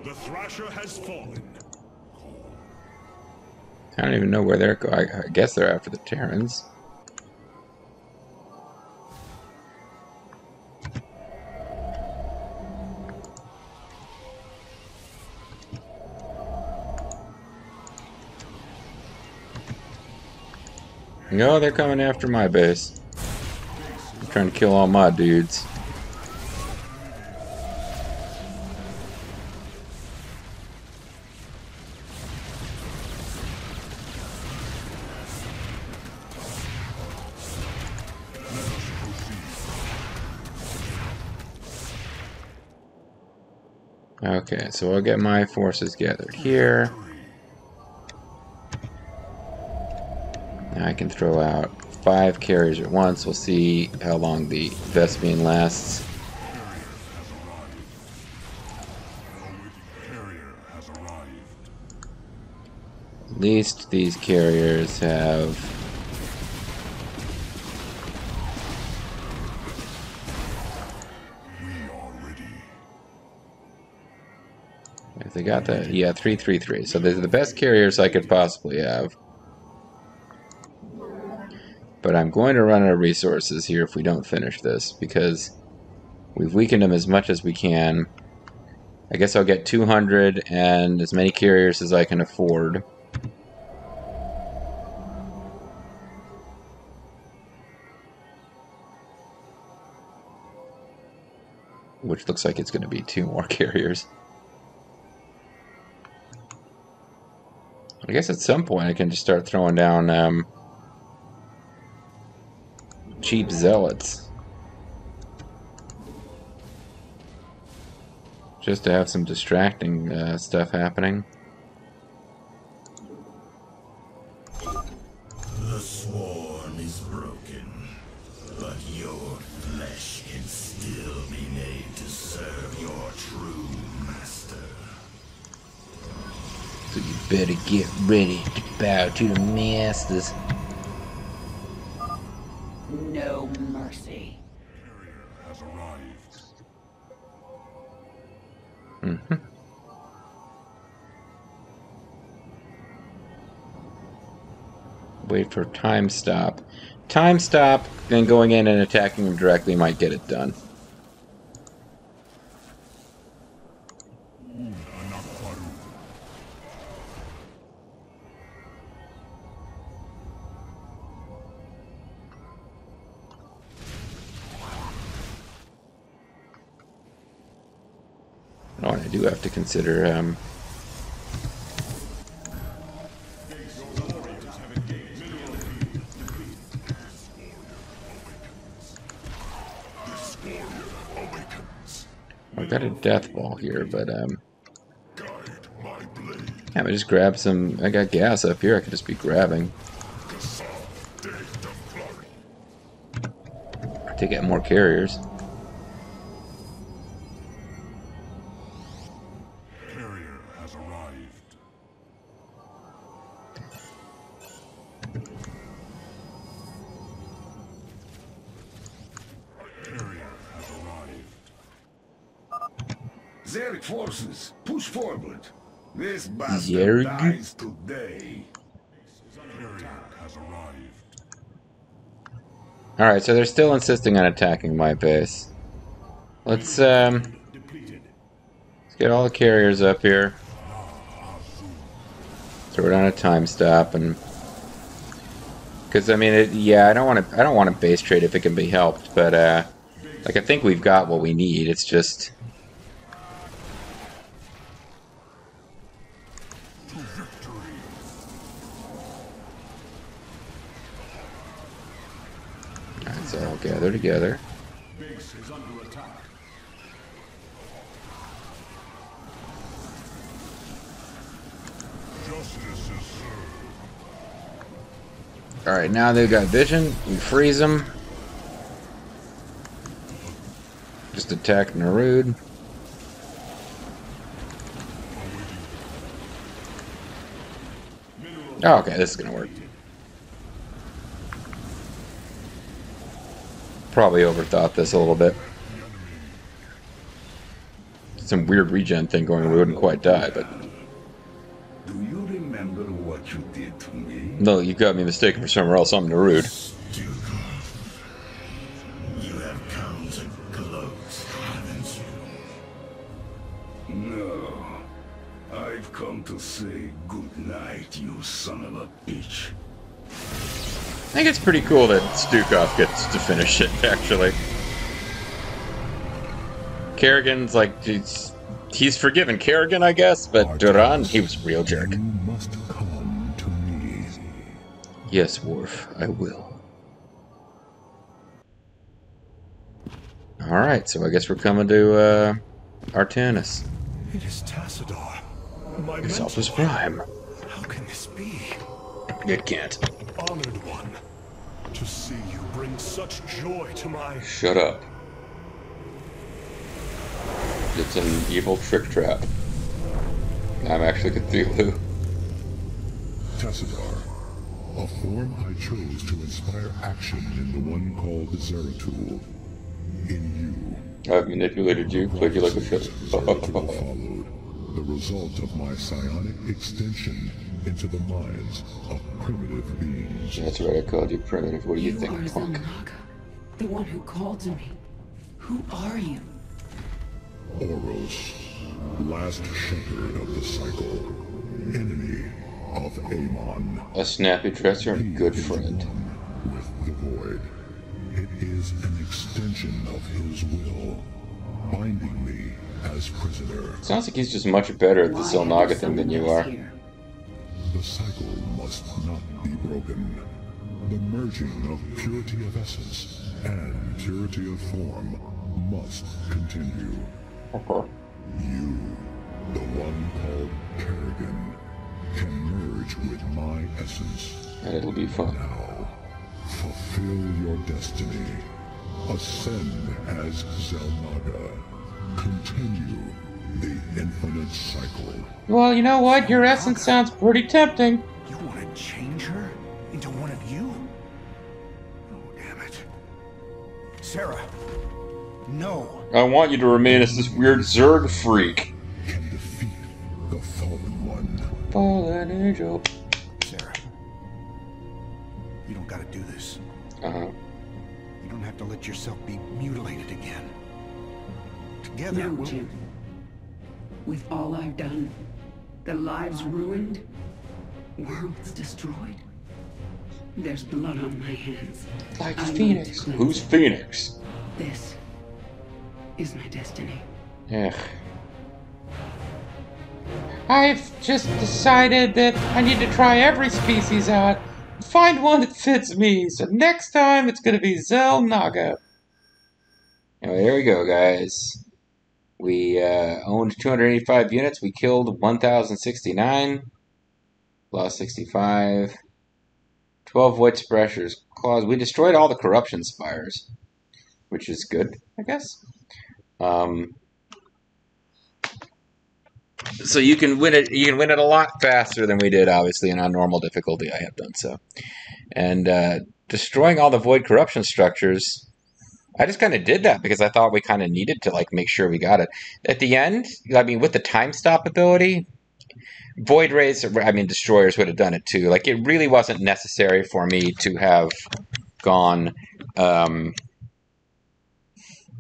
The Thrasher has fallen. I don't even know where they're going. I guess they're after the Terrans. No, they're coming after my base. I'm trying to kill all my dudes. Okay, so I'll get my forces gathered here. Now I can throw out 5 carriers at once. We'll see how long the Vespian lasts. At least these carriers have... If they got that, yeah, 333. So they're the best carriers I could possibly have. But I'm going to run out of resources here if we don't finish this, because we've weakened them as much as we can. I guess I'll get 200 and as many carriers as I can afford. Which looks like it's going to be 2 more carriers. I guess at some point I can just start throwing down cheap zealots. Just to have some distracting stuff happening. The swarm is broken, but your flesh can still be made to serve your true master. So you better get ready to bow to the masters. No mercy. Carrier has arrived. Wait for time stop. Time stop, then going in and attacking them directly might get it done. Oh, and I do have to consider I've got a death ball here, but Guide my blade. Damn, I just grabbed some... I got gas up here I could just be grabbing. To get more carriers. Carrier has arrived. Carrier has arrived. Zerg forces, push forward. This bastard Zerg? dies today. Carrier has arrived. Alright, so they're still insisting on attacking my base. Let's Depleted. get all the carriers up here. Throw it on a time stop and... Because, I mean, yeah, I don't want to base trade if it can be helped, but, like, I think we've got what we need, it's just... Alright, so I'll gather together. Base is under attack. Justice is served. Alright, now they've got vision. You can freeze them. Just attack Narud. Oh, okay, this is gonna work. Probably overthought this a little bit. Some weird regen thing going on. We wouldn't quite die, but... Do you remember what you did to me? No, you got me mistaken for somewhere else. I'm Narud. You have come to gloat, haven't you? No. I've come to say good night, you son of a bitch. I think it's pretty cool that Stukov gets to finish it, actually. Kerrigan's like, he's forgiven Kerrigan, I guess, but Duran, he was a real jerk. You must come to me. Yes, Worf, I will. Alright, so I guess we're coming to, Artanis. It is Tassadar. My Exaltus Prime. How can this be? It can't. Honored one. To see you bring such joy to my... Shut up. It's an evil trick trap. I'm actually Cthulhu. Tassadar, a form I chose to inspire action in the one called Zeratul. In you. I've manipulated you, played you like a shit. Zeratul followed, the result of my psionic extension into the minds of primitive beings. That's right, I called you primitive. What do you You think, are punk? Zelnaga, the one who called to me. Who are you? Oros, last shepherd of the cycle, enemy of Amon. A snappy dresser and a good friend. With the void, it is an extension of his will, binding me as prisoner. Sounds like he's just much better at the Why Zelnaga have thing than you you summoned are. us here? The cycle must not be broken. The merging of purity of essence and purity of form must continue. You, the one called Kerrigan, can merge with my essence. And it'll be fun. Now, fulfill your destiny. Ascend as Zelnaga. Continue the infinite cycle. Well, you know what? Your essence sounds pretty tempting. You want to change her into one of you? Oh, damn it. Sarah. No. I want you to remain as this weird Zerg freak. Can defeat the fallen one. Fallen angel. Sarah. You don't gotta do this. Uh-huh. You don't have to let yourself be mutilated again. Together, No, we'll... Jim. With all I've done, the lives ruined, worlds destroyed, there's blood on my hands. Like I need Phoenix. to cleanse Who's it. Phoenix? This is my destiny. Ugh. I've just decided that I need to try every species out. Find one that fits me. So next time it's gonna be Zelnaga. Anyway, here we go, guys. We owned 285 units. We killed 1,069. Lost 65. 12 Void Suppressors. Claws. We destroyed all the Corruption Spires, which is good, I guess. So you can win it. You can win it a lot faster than we did, obviously, and on normal difficulty. I have done so, and destroying all the void corruption structures. I just kind of did that because I thought we kind of needed to like make sure we got it. At the end, I mean, with the time stop ability, void rays. I mean, destroyers would have done it too. Like it really wasn't necessary for me to have gone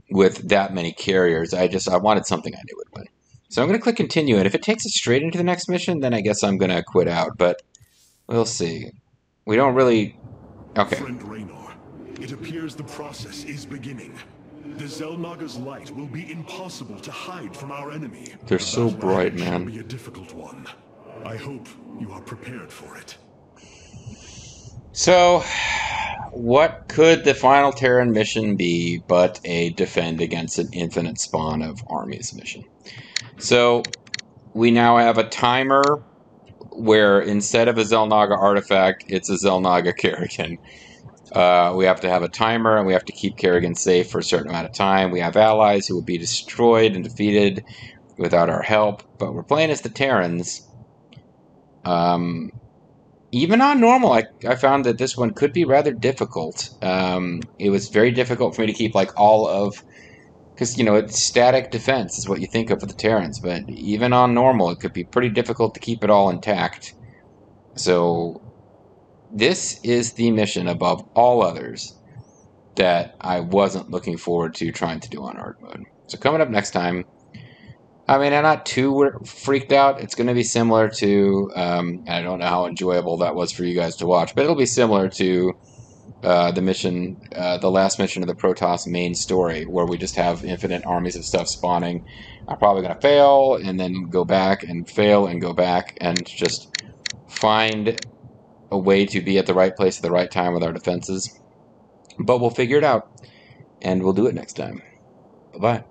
with that many carriers. I wanted something I knew would win. So I'm going to click continue, and if it takes us straight into the next mission, then I guess I'm going to quit out, but we'll see. We don't really... Okay. Friend Raynor, it appears the process is beginning. The Xelnaga's light will be impossible to hide from our enemy. They're so bright, man. It will be a difficult one. I hope you are prepared for it. So, what could the final Terran mission be but a defend against an infinite spawn of armies mission? So, we now have a timer where instead of a Xelnaga artifact, it's a Xelnaga Kerrigan. We have to have a timer, and we have to keep Kerrigan safe for a certain amount of time. We have allies who will be destroyed and defeated without our help, but we're playing as the Terrans. Even on normal, I found that this one could be rather difficult. It was very difficult for me to keep like all of... Because, you know, it's static defense is what you think of with the Terrans, but even on normal, it could be pretty difficult to keep it all intact. So, this is the mission above all others that I wasn't looking forward to trying to do on hard mode. So, coming up next time, I mean, I'm not too freaked out. It's going to be similar to, I don't know how enjoyable that was for you guys to watch, but it'll be similar to the mission, the last mission of the Protoss main story, where we just have infinite armies of stuff spawning. I'm probably going to fail, and then go back, and fail, and go back, and just find a way to be at the right place at the right time with our defenses. But we'll figure it out, and we'll do it next time. Bye-bye.